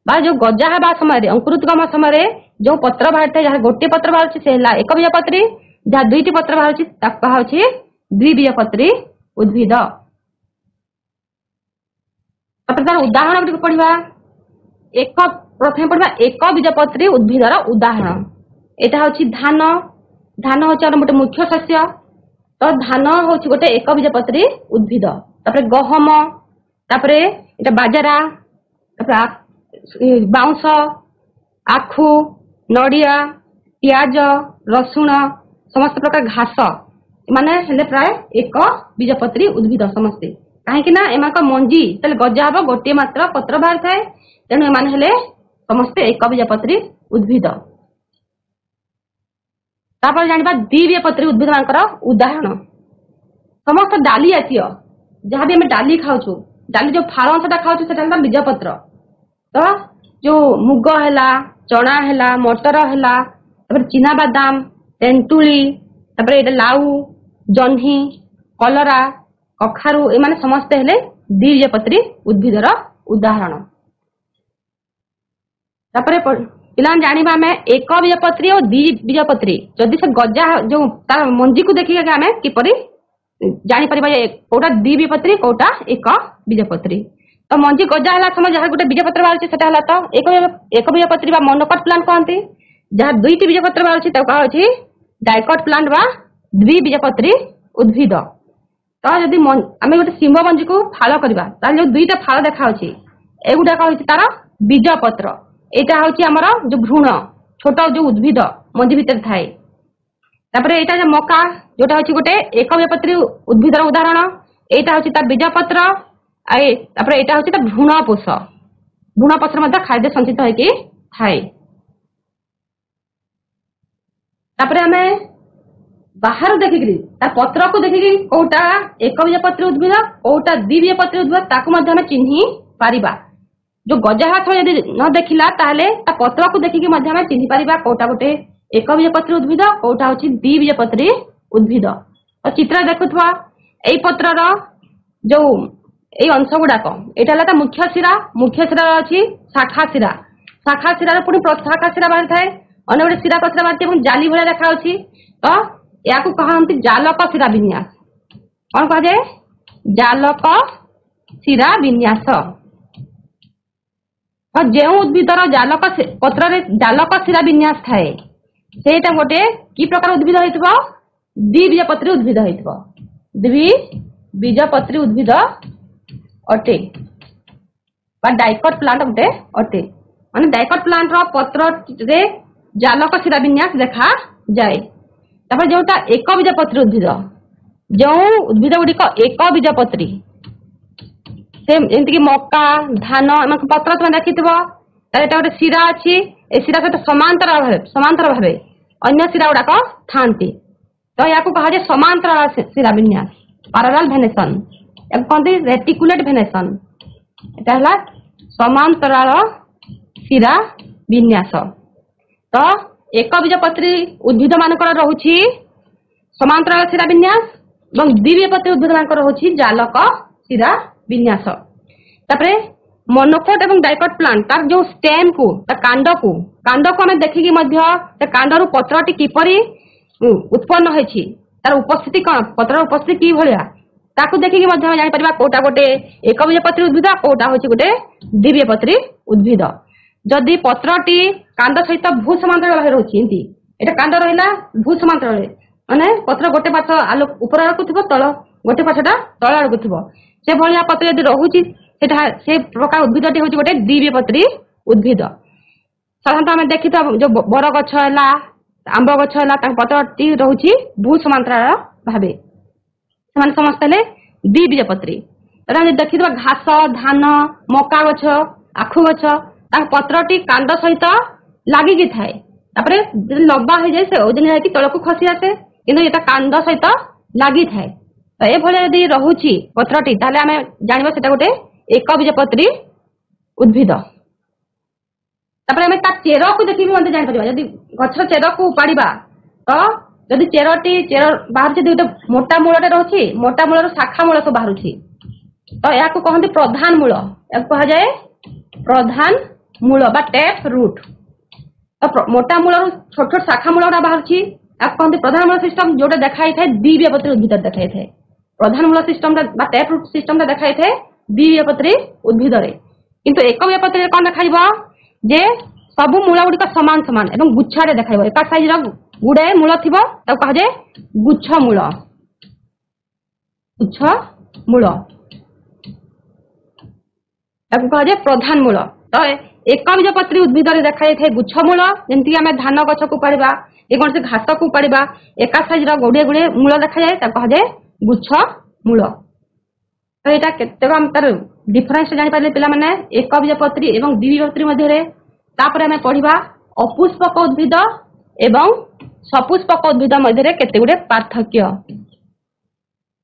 बा जो गजा है समय अंकुरोद्गम समय जो पत्र बाहर था जहाँ गोटे पत्र बाहर से एक बीजपत्री जहाँ 2टी पत्र बाहर 2 बीजपत्री उद्भिद। तार उदाहरण गुड़िक पढ़ा प्रथम पढ़ा एक बीजपत्री उद्भिदर उदाहरण यहाँ हूँ धान। धान हूँ गोटे मुख्य शस्य। तो धान हूँ गोटे एक बीजपत्री उद्भिद। गहम ये बाजरा बाउंस आखु नड़िया पियाज रसुण समस्त प्रकार घास माने प्राय एक बीजपत्री उद्भिद समस्ते कहीं एम मंजी गजा हम गोटे मात्र पत्र बाहर थाए तेणु एम समस्ते एक बीजपत्री उद्भिद। तापर जानिबा 2 बीजपत्री उद्भिद मानकर उदाहरण समस्त डाली जातीय जहाँ भी आम डाली खाऊँ डाली जो फाड़ अंशटा खाऊँ से बीजपत्र। तो जो मुग है, चना है, मटर है, चिना बादाम, तेंतुली, लाउ, जह्नी, कलरा, कखारु एमाने समस्ते हेले द्विबीजपत्री उद्भिदर उदाहरण। पिला जानिबा आमे एक बीजपत्री और द्विबीजपत्री जदि से गजा जो तार मंजी को देखिए आम किपरि जानी परिबा कोटा द्विबीजपत्री कोटा एक बीजपत्री। तो मंजी गजा है समय जहाँ गोटे बीजपत्र बाहर से तो एक बीजपत्री मोनोकट प्लांट कहते। जहाँ दुईटी बीजपत्र बाहर कह डाइकट प्लांट बा द्विबीजपत्री उद्भिद। तो जदि आम गोटे शिंब मंजी को फाड़ करवा जो दुईटा फाड़ देखा एगुड़ाक हूँ तार बीजपत्र, यहाँ हूँ आमर जो भ्रूण छोट जो उद्भिद मंजी भितर थाए। यहाँ जो मका जोटा हूँ गोटे एक बीजपत्री उद्भिदर उदाहरण, यहाँ हूँ तार बीजपत्र, यहाँ हूँ तार भ्रूणपोष खाद्य संचित होगी थाए। आम बाहर देखिकी पत्र को देखिकी कोटा एक बीजपत्री उद्भिद कोटा द्विबीजपत्री उद्भिद ताकू आम चिन्ही पारिबा। जो गजा हाथ यदि न देखिला ताहले ता पत्र को देखिकी आम चिन्ही पारिबा कोटा गोटे एक बीजपत्री उद्भिद कोटा हूँ द्विबीजपत्री उद्भिद। तो चित्र देखुवा एई पत्रर जो एई अंश गुड़ाक यहाँ मुख्य शिरा अच्छी शाखा शिरार पुणी शाखा शिरा बाहर थाए अनेक गोटे शिरा प्रशिरा बाहर जाली भाया देखा। तो या कहते जालक शिरा विन्यास। कौन कह जाए? जालक शिरा विन्यास। जो उद्भिदर जालक पत्र जालक शिरा विन्यास थाए सेटा गोटे कि प्रकार उद्भिद होइतबो द्विबीजपत्री उद्भिद होइतबो द्विबीजपत्री उद्भिद अटे बा डाइकट प्लांट गोटे अटे। माने डाइकट प्लांट रो पत्र रे जालक शिरा विन्यास देखा जाए। तापर जोटा एक बीजपत्री उद्भिद जो उद्भिद गुड़िक एक बीजपत्री जमीक मका धान एम पत्र तुम देखि गोटे शिरा अच्छी शिरा सहित समांतर भाव अन्य शिरा गुड़ाक था। तो या कहा समांतर शिरा विन्यास पैरेलल वेनेसन या कहते रेटिकुलेट वेनेसन। यहाँ समांतराल शिरा विन्यास। तो एक बीजपत्री उद्भिद मानकर रहुछि समांतराल शिरा विन्यास और द्विबीजपत्री उद्भिद मानकर रहुछि जालक शिरा विन्यास। तापरे मोनोकोट एवं डाइकोट प्लांट तार जो स्टेम को कांड को आम देखिकी कांडर पत्रटी किपरि उत्पन्न होइछि तार उपस्थिति कौन पत्र उपस्थिति कि भलिया ताकू देखिकी जानि परिबा कोटा गोटे एक बीजपत्री उद्भिद कोटा होछि गोटे द्विबीजपत्री उद्भिद। जदि पत्रटी कांड सहित भू समांतर भाव रोचे एटा कांड रहा भू समांतर माने पत्र गोटे पार्श्व आलोक ऊपर आड़क थी तल गोटे पार्श्वटा तल आड़क थी से भाया पत्र यदि रोचे से प्रकार उद्भिदटी हूँ गोटे द्विबीजपत्री उद्भिद। साधारणतः आम देखी जो बर गछ है आंब गछ है पत्रटी रोचे भू समांतर भाव से समस्त हेले द्विबीजपत्री। देखी घास धान मका गछ आखु गछ पत्रटी कांड सहित लगिकी थाए लंबा हो जाए से ओजन है तल को खसी आसे किंतु ये कांड सहित लगी थाए। तो ये यदि रोचे पत्रटी ताले आम जाना से गोटे एक बीजपत्री उद्भिद। आम चेर को देखिए जापर जब गचर चेर को उपाड़ा तो जदि चेर बाहर गोटे मोटा मूलटे रोचे मोटा मूल शाखा मूल सब बाहर तो या कहते प्रधान मूल या कह जाए प्रधान मूल बा टेप रूट। तो मोटा मूल छोट छोट शाखा मूल बाहर कहते प्रधान मूल सिस्टम जोटा देखाई था द्विबीजपत्री उद्भिद देखाई था। प्रधान मूल सिस्टम टेप रूट सिस्टम देखाई था द्विबीजपत्री उद्भिद किंतु एक बीजपत्री कौन देखा जे सब मूल गुड़िक सामान सामान एवं गुच्छाटे देखा एक साइज गुड़े मूल थी कह जाए गुच्छ मूल कह जाए प्रधान मूल। तो एक बीजपत्री उद्भिद देखा जाए गुच्छ मूल जमीक आम धान गछ को उपाड़ा ये कौन से घास को उपाड़ा एक साइज गुड़े गुड़े मूल देखा जाए कह जाए गुच्छ मूल। तो यहाँ केतेक तार डिफरेन्स जापर पे एक बीजपत्री और द्विबीजपत्री मध्य आम पढ़ा अपुष्पक उद्भिद एवं सपुष्पक उद्भिद मध्य केते गुडे पार्थक्य।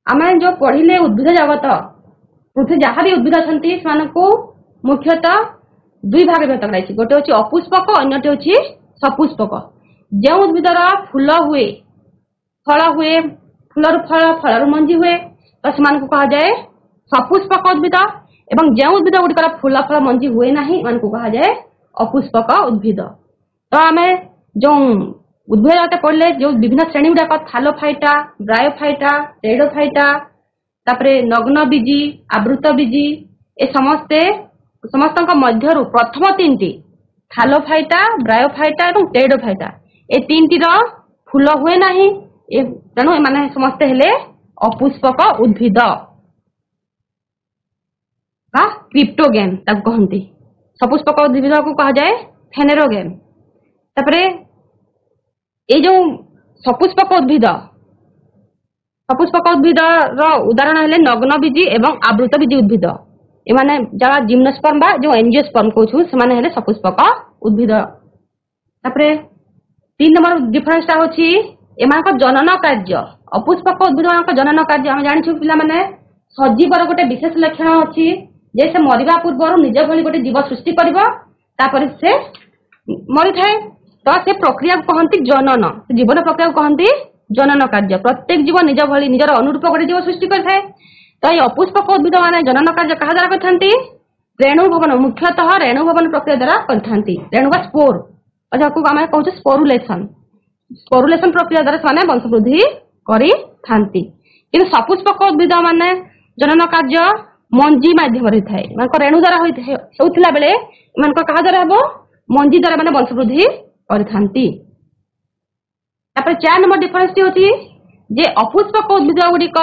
आम जो पढ़िले उद्भिद जगत पृथ्वी जहाँ भी उद्भिद अच्छा मुख्यतः दुई भाग विभक्त कराई गोटे हूँ अपुष्पक अन्यटे हूँ सपुष्पक। जो उद्भिदर फूल हुए फल हुए फूलर फल फलर मंजी हुए तो से कहा जाए सपुष्पक उद्भिद एवं जो उद्भिद गुड़िकर फूल फल मंजी हुए ना कहा जाए अपुष्पक उद्भिद। तो आम जो उद्भिद जगत पढ़ले जो विभिन्न श्रेणी गुड़ाक थालोफाइटा ब्रायोफाइटा टेरिडोफाइटा तापरे नग्न बीजी आवृत बीजी ए समस्त मध्यरु प्रथम तीन टी थालोफाइटा ब्रायोफाइटा और टेरिडोफाइटा ए तीन टीर फूल हुए ना तेणु एमाने समस्ते हेले अपुष्पक उद्भिद क्रिप्टोगेम कहती। सपुष्पक उद्भिद को कहा जाए फेनेरोगेम। तापरे ये जो सपुष्पक उद्भिद उदाहरण हेले नग्न बीजी एवं आवृत बीजी उद्भिद एमाने जरा जिम्नोस्पर्म बा जो एंजियोस्पर्म कहू से हेले सपुष्पक उद्भिद। तापरे 3 नंबर डिफरेंस टा होची एमानक जनन कार्य। अपुष्पक उद्भिद मानक जनन कार्य आम जानिछु पिला माने सजीवर गोटे विशेष लक्षण अछि जे से मरिबा पूर्व निज भली गोटे जीव सृष्टि करिवो तापर से मरि थाए तो से प्रक्रिया को कहती जनन जीवन प्रक्रिया को कहती जनन कार्य। प्रत्येक जीव निज भली निजर अनुरूप गोटे जीव सृष्टि करिथाए। तो ये अपुष्पक उद्भिद माने जनन कार्य कहा द्वारा करथांती रेणु भवन मुख्यतः रेणु भवन प्रक्रिया द्वारा करथांती। रेणु का स्पोर जाको आम कहूँ स्पोरुलेशन प्रक्रिया द्वारा से वंश वृद्धि करी थांती। किंतु सपुष्पक उद्भिद माने जनन कार्य मंजी माध्यम थाए रेणु द्वारा होता बेले कहा द्वारा हम मंजी द्वारा माने वंश वृद्धि करी। 4 नंबर डिफरेंस टी होची जे अपुष्पक उद्भिद गुड़िक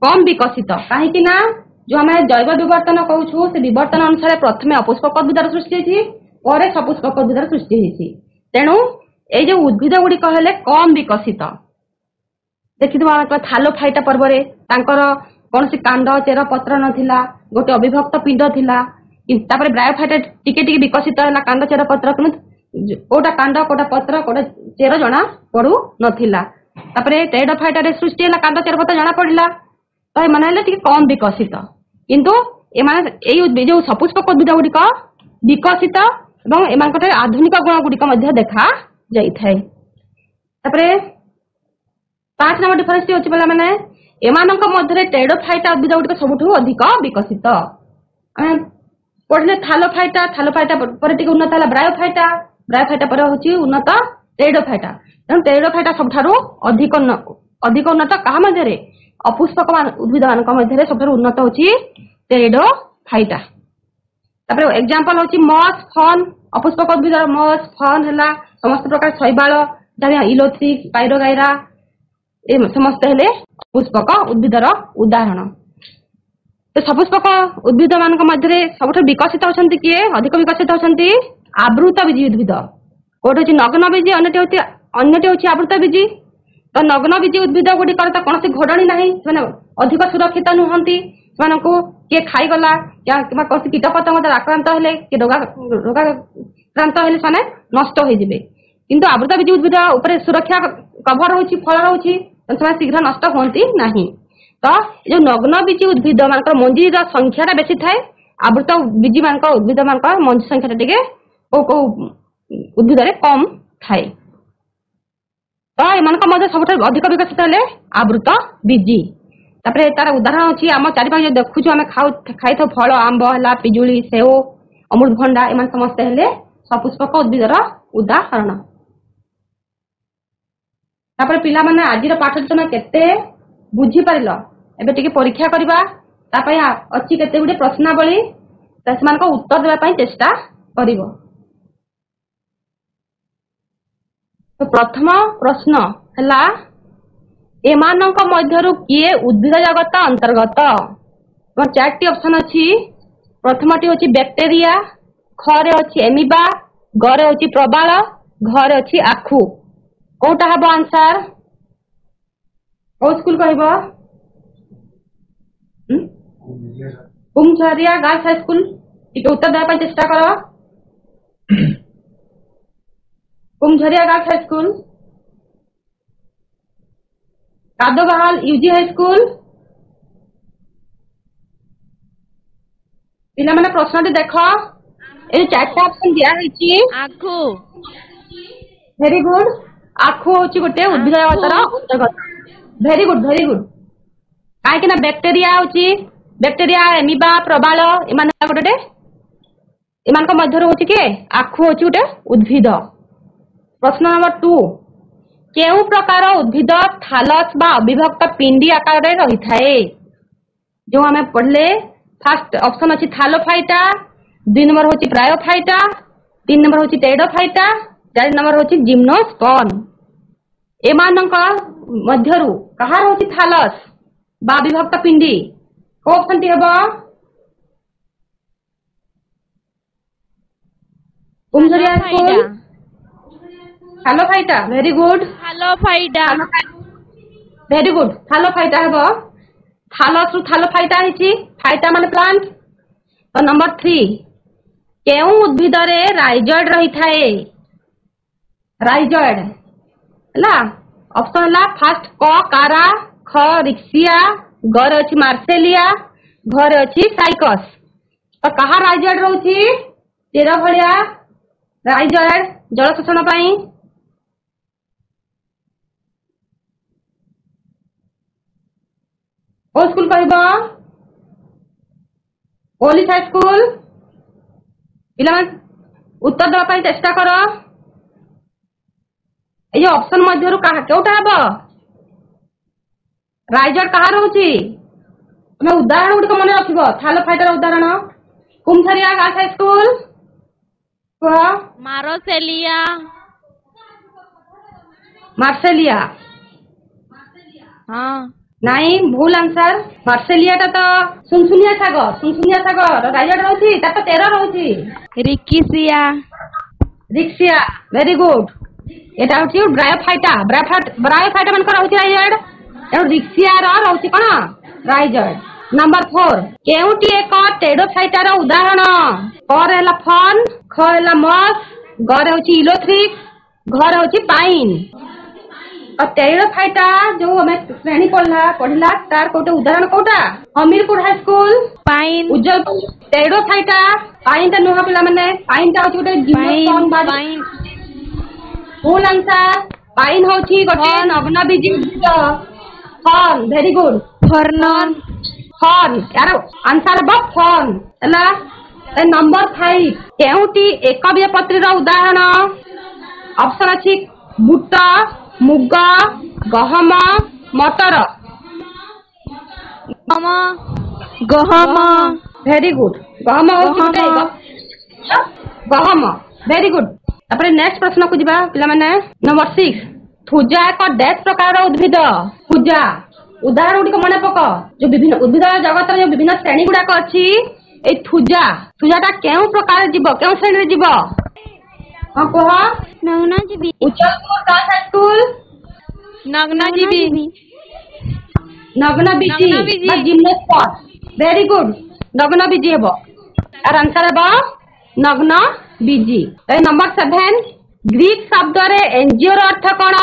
कम विकसित कहीं जो आम जैव विवर्तन कहूँ से विवर्तन अनुसार प्रथम अपुष्पक उद्भिदर सृष्टि होती पर सपुष्पक उद्भिदर सृष्टि होती। तेणु ये जो उद्भिद गुड़िक हेले कम विकसित देखी थालोफाइटा पर्व कौन सी कांड चेर पत्र नथिला गोटे अविभक्त पिंड थिला। तापर ब्रायोफाइटा टिके टिके विकसित है कांड चेर पत्र कोटा कांड कोटा पत्र कोटा चेर जना पड़ू नथिला। तापर टेरिडोफाइटा रे सृष्टि है कांड चेर पत्र जना पड़िला तो एमाने हेले टिके कम विकसित। किंतु एमाने जो सपुष्पक उद्भिद गुड़िक विकसित एवं एमानकटे आधुनिक गुण गुड़िक मध्य देखा जाइथाए। तापर 5 नंबर डिफरेंस टी होची माने एमानक मध्य टेरिडोफाइटा उद्भिद गुड़िक सबुठु अधिक विकसित। पढ़ले थालोफाइटा पर टिके उन्नत है ब्रायोफाइटा पर होची उन्नत टेरिडोफाइटा। तेणु टेरिडोफाइटा सबठारु अधिक उन्नत कहा मध्य अपुष्पक उद्भिद मानक मध्य सबठारु उन्नत होची टेरिडोफाइटा। तापर एग्जांपल होची मस फन अपुष्पक उद्भिद मस फन हैला समस्त प्रकार शैवाल जहाँ इलोथ्रिक्स पायरोगाइरा ए समस्त हेले पुष्पक उद्भिदर उदाहरण। तो सपुष्पक उद्भिद मानक मध्य सबुठ विकसित होती किए अधिक विकसित होती आवृत बीजी उद्भिद। गोटे हूँ नग्न बीजी अन्यटे हूँ आवृत बीजी। तो नग्न बीजी उद्भिद गुड़िकर तो कौन घोड़णी ना अधिक सुरक्षित नुहति किए खाईगला कौन कीट पतंग आक्रांत हेले कि रोगाक्रांत हेले से नष्ट हो जाए। किंतु आवृत बीजी उद्भिद उपर सुरक्षा कभर हो फल रोचे शीघ्र नष्ट होती नहीं। तो जो नग्न बीजी उद्भिद मान मंजी संख्या बेसी थाए आवृत बीजी मान उद्भिद मान मंजी संख्या टे उद्भिद कम थाए। तो एम सब अधिक विकसित हेले आवृत बीजी। तापर तार उदाहरण अच्छी आम चारिपाख देखु आम खाई था फल आंब है पिजुली सेव अमृतभंडा एम समस्ते हेले सपुष्पक उद्भिदर उदाहरण। तापर पिला माने आजिर पाठ तुम केते बुझी पारिल एबे टिके परीक्षा करबा तापय अच्छी केते गुडे प्रश्नावली तसमान को उत्तर देबा पई चेष्टा करिवो। तो प्रथम प्रश्न हला एमानक मध्यरु किए उद्भिद जगत अंतर्गत। 4टी ऑप्शन अछि। प्रथमटी होछि बैक्टेरिया खरे अछि एमिबा गरे अछि प्रबाल घरे अछि आखु। कोटा हबो आंसर ओ स्कूल कहबो कुमझरिया गर्ल्स हाई स्कूल टिके उत्तर देबा चेष्टा करो। Kumjharia girls high school Kadobahal UG high school पिला माने प्रश्न देख ए चारटा ऑप्शन दिया है आखु वेरी गुड आखु होची गोटे उद्भिद जगतर अंतर्गत वेरी गुड काहे ना बैक्टेरिया होची बैक्टेरिया एमिबा प्रबाल एमान गोटे एमान मध्य होची के आखु होची गोटे उद्भिद। प्रश्न नंबर 2 केउ प्रकार उद्भिद थालस बा अविभक्त पिंडी आकार रे रही थाए जो हमें पढ़ले फर्स्ट ऑप्शन अछि थालोफाइटा 2 नंबर होची ब्रायोफाइटा 3 नंबर होची टेडोफाइटा 4 नंबर होची जिम्नोस्पर्म एमानक मध्यरु कहार होची थालस बा विभक्त पिंडी को ऑप्शन टी हबो Kumjharia school thallophyta very good very good thallophyta हबो थालस रु थालोफाइटा हिची फाइटा माने प्लांट। तो नंबर 3 केउ उद्भिद रे राइजॉइड रही थाए राइजॉइड हला ऑप्शन हला फर्स्ट क कारा ख रिक्सिया ग रे अछि मार्सेलिया घ रे अछि साइकस। तो कहा राइजॉइड रहउची तेरा भलिया राइजॉइड जल शोषण पई ओ स्कूल कहबो ओलिस हाई स्कूल पिला उत्तर देवा पई चेष्टा करो ए ऑप्शन मध्यरु कहा केउटा हबो राइजॉइड कहा रहउची तुम उदाहरण गुडी को मन रखिबो थालोफाइटर उदाहरण कुमझरिया गार्ल्स हाई स्कूल को मार्सेलिया मार्सेलिया हां नहीं भूल आंसर मार्सेलिया तो सुनसुनिया सागर राइजॉइड रहउची ता तो 13 रहउची रिक्सिया रिक्सिया वेरी गुड एटा होची ब्रायोफाइटा मन रहउची राइजॉइड एउ रिक्सिया रहउची कोन राइजॉइड। नंबर 4 केउटी एक टेडोफाइटा रो उदाहरण क रे हला फन ख हला मस ग रे होची इलोथ्रिक्स घ रे होची पाइन। और टेडोफाइटा जो हमें श्रेणी पढ़ला तार कोटे उदाहरण कोटा Hamirpur high school pine Ujjwal pteridophyta pine ता नुहा पिला माने पाइन ता होची गोटे gymnosperm pine full answer pine होची गोटे नग्न बीजी उद्भिद फर्न वेरी गुड फर्नन फर्न यार आंसर बा फर्न हला। नंबर 5 केउटी एकबीजपत्री रो उदाहरण ऑप्शन अछि बुट मुग गहम मटर गहम वेरी गुड गहम गहम वेरी गुड। तापर नेक्स्ट प्रश्न को जिबा पिला माने नंबर 6 थुजा एक डैश प्रकार उद्भिद थुजा उदाहरण गुडी को मने पक जो विभिन्न उद्भिद जगत जो विभिन्न श्रेणी गुडा को अछि ए थुजाटा केउ प्रकार जीव केउ श्रेणी जीव हां कोह नग्नजीवी उच्चपुर गार्ल्स हाई स्कूल नग्नजीवी नग्नबीजी बा जिम्नोस्पर्म वेरी गुड नग्नबीजी हेबो और आंसर हेबो नग्नबीजी। नंबर 7 ग्रीक शब्द रे एनजिओ रो अर्थ कोन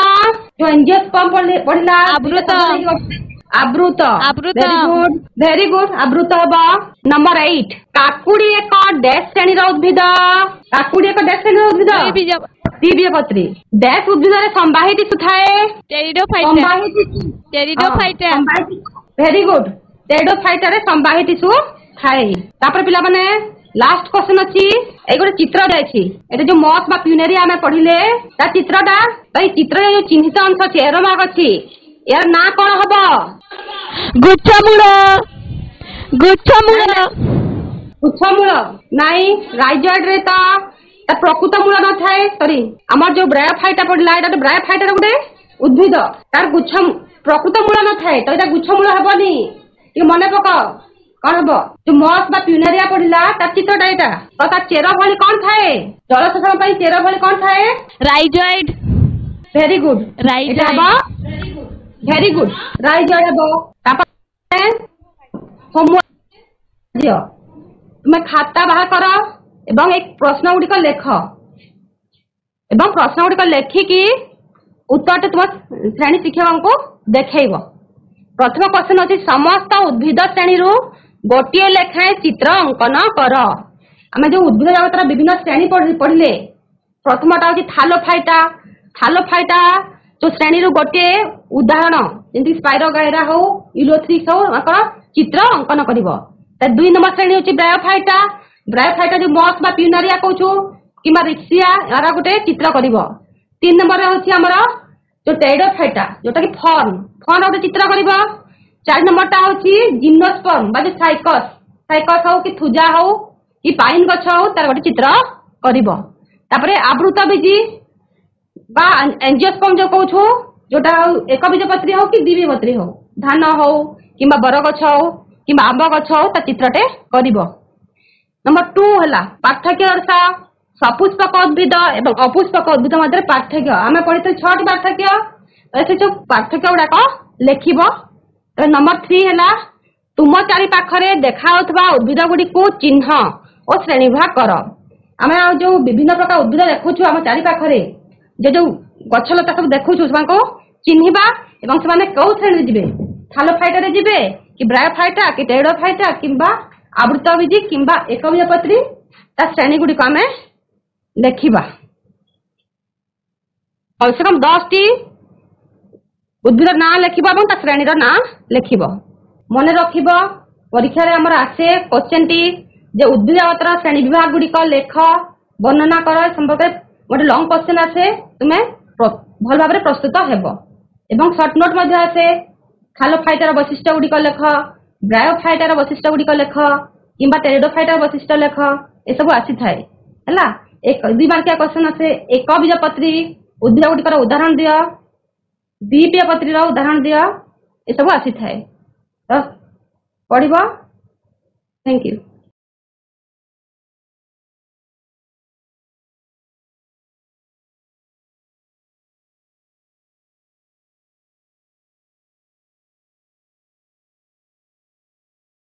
जो एंजियोस्पर्म पढ़िला आवृत वेरी गुड आवृत हेबो। नंबर 8 काकुडी एक डैश श्रेणी रो उद्भिद काकुडी एक डैश श्रेणी रो उद्भिद द्विबीजपत्री डैश उद्भिद रे संवाही टिश्यू थाए टेरिडोफाइटा वेरी गुड टेरिडोफाइटा रे संवाही टिश्यू थाए। तापर पिला माने लास्ट क्वेश्चन अछि ए गोटे चित्र दैछि एटा जो मॉस बा प्यूनेरिया में पढ़िले ता चित्रटा तई चित्र जो चिन्हित अंश अछि एरोमार्क अछि यार ना कोन हबो गुच्छमूल नाही राइजॉइड रे ता प्रकृत मूल न थाए सॉरी हमर जो ब्रायोफाइटा पड़ला एटा तो ब्रायोफाइटा गोटे उद्भिद तार गुच्छ प्रकृत मूल न थाए तो एटा गुच्छमूल हबनी ती मने पक कोन हबो जो मॉस बा प्यूनेरिया पड़ला ता चित्रटा एटा तो ता चेरो भली कोन थाए जल शोषण पई चेरो भली कोन थाए rhizoid very good very good rhizoid हबो तापर होमवर्क दियो तुम खाता बाहर करो एवं एक प्रश्न गुड़िक लेख एवं प्रश्न गुड़िक लेखिकी उत्तर तुम श्रेणी शिक्षक को देखैब। प्रथम क्वेश्चन अछि समस्त उद्भिद श्रेणी रु गोटे लेखाएं चित्र अंकन कर। आमे जो उद्भिद जगतर विभिन्न श्रेणी पढ़िले प्रथमटा अछि थालोफाइटा। थालोफाइटा जो श्रेणी रु गोटे उदाहरण जेंति स्पाइरोगाइरा हो यूलोथ्रिक्स हो आकर चित्र अंकन करिवो। त 2 नंबर श्रेणी अछि ब्रायोफाइटा। ब्रायोफाइटा जो मॉस बा प्यूनारिया कहूछु किबा रिक्सिया यारा गोटे चित्र करिवो। 3 नंबर रे अछि हमर जो टेरिडोफाइटा जोटा कि फर्न गोटे चित्र करिवो। 4 नंबर टा अछि जिम्नोस्पर्म बा जो साइकस साइकस हो कि थुजा हो कि पाइन गछ हो तार गोटे चित्र करिवो। तापरे आवृत बीजी बा एंजियोस्पर्म जो कहूछु जोटा एक बीजपत्री हो कि द्विबीजपत्री हो धान हो किबा बरगछ हो किबा आंब गछ हो ता चित्रटे करिवो। नंबर 2 हला पार्थक्य दर्शाओ। सपुष्पक उद्भिद एवं अपुष्पक उद्भिद मध्य पार्थक्य आमे पढ़िते 6 पार्थक्य ऐसे जो पार्थक्य गुडा लेखिबो। नंबर 3 हला तुम चारि पाखरे देखाउथबा उद्भिद गुडी को चिन्ह और श्रेणी विभाग कर। आमे जो विभिन्न प्रकार उद्भिद देखुछु हम चारि पाखरे जो गछलता सब देखुछु सबको चिन्हिबा एवं से माने कौ श्रेणी जिबे थालोफाइटा रे जिबे कि ब्रायोफाइटा कि टेरिडोफाइटा किबा आवृतबीजी किबा एकबीजपत्री ता श्रेणी गुडी को आमे लेखिबा। कम से कम 10 टी उद्भिद ना लेखिबा এবং ता श्रेणी रो ना लेखिबो। मने रखिबो परीक्षा रे हमर आसे क्वेश्चन टी जे उद्भिद जगतर श्रेणी विभाग गुडी को लेख वर्णना कर संपर्क गोटे लॉन्ग क्वेश्चन आसे तुमे भल भाबरे प्रस्तुत हेबो एवं शॉर्ट नोट मध्ये आसे थालोफाइटार वैशिष्ट्य गुडी को लेख ब्रायोफाइटार वैशिष्ट्य गुडी को लेख किबा टेरिडोफाइटार वैशिष्ट्य लेख ए सब आसी थाए हला। एक 2 मार्किया क्वेश्चन आसे एक बीजपत्री उद्भिद गुडी को उदाहरण दियो द्विबीजपत्री रो उदाहरण दियो ए सब आसी थाए तो पढ़िबो। Thank you.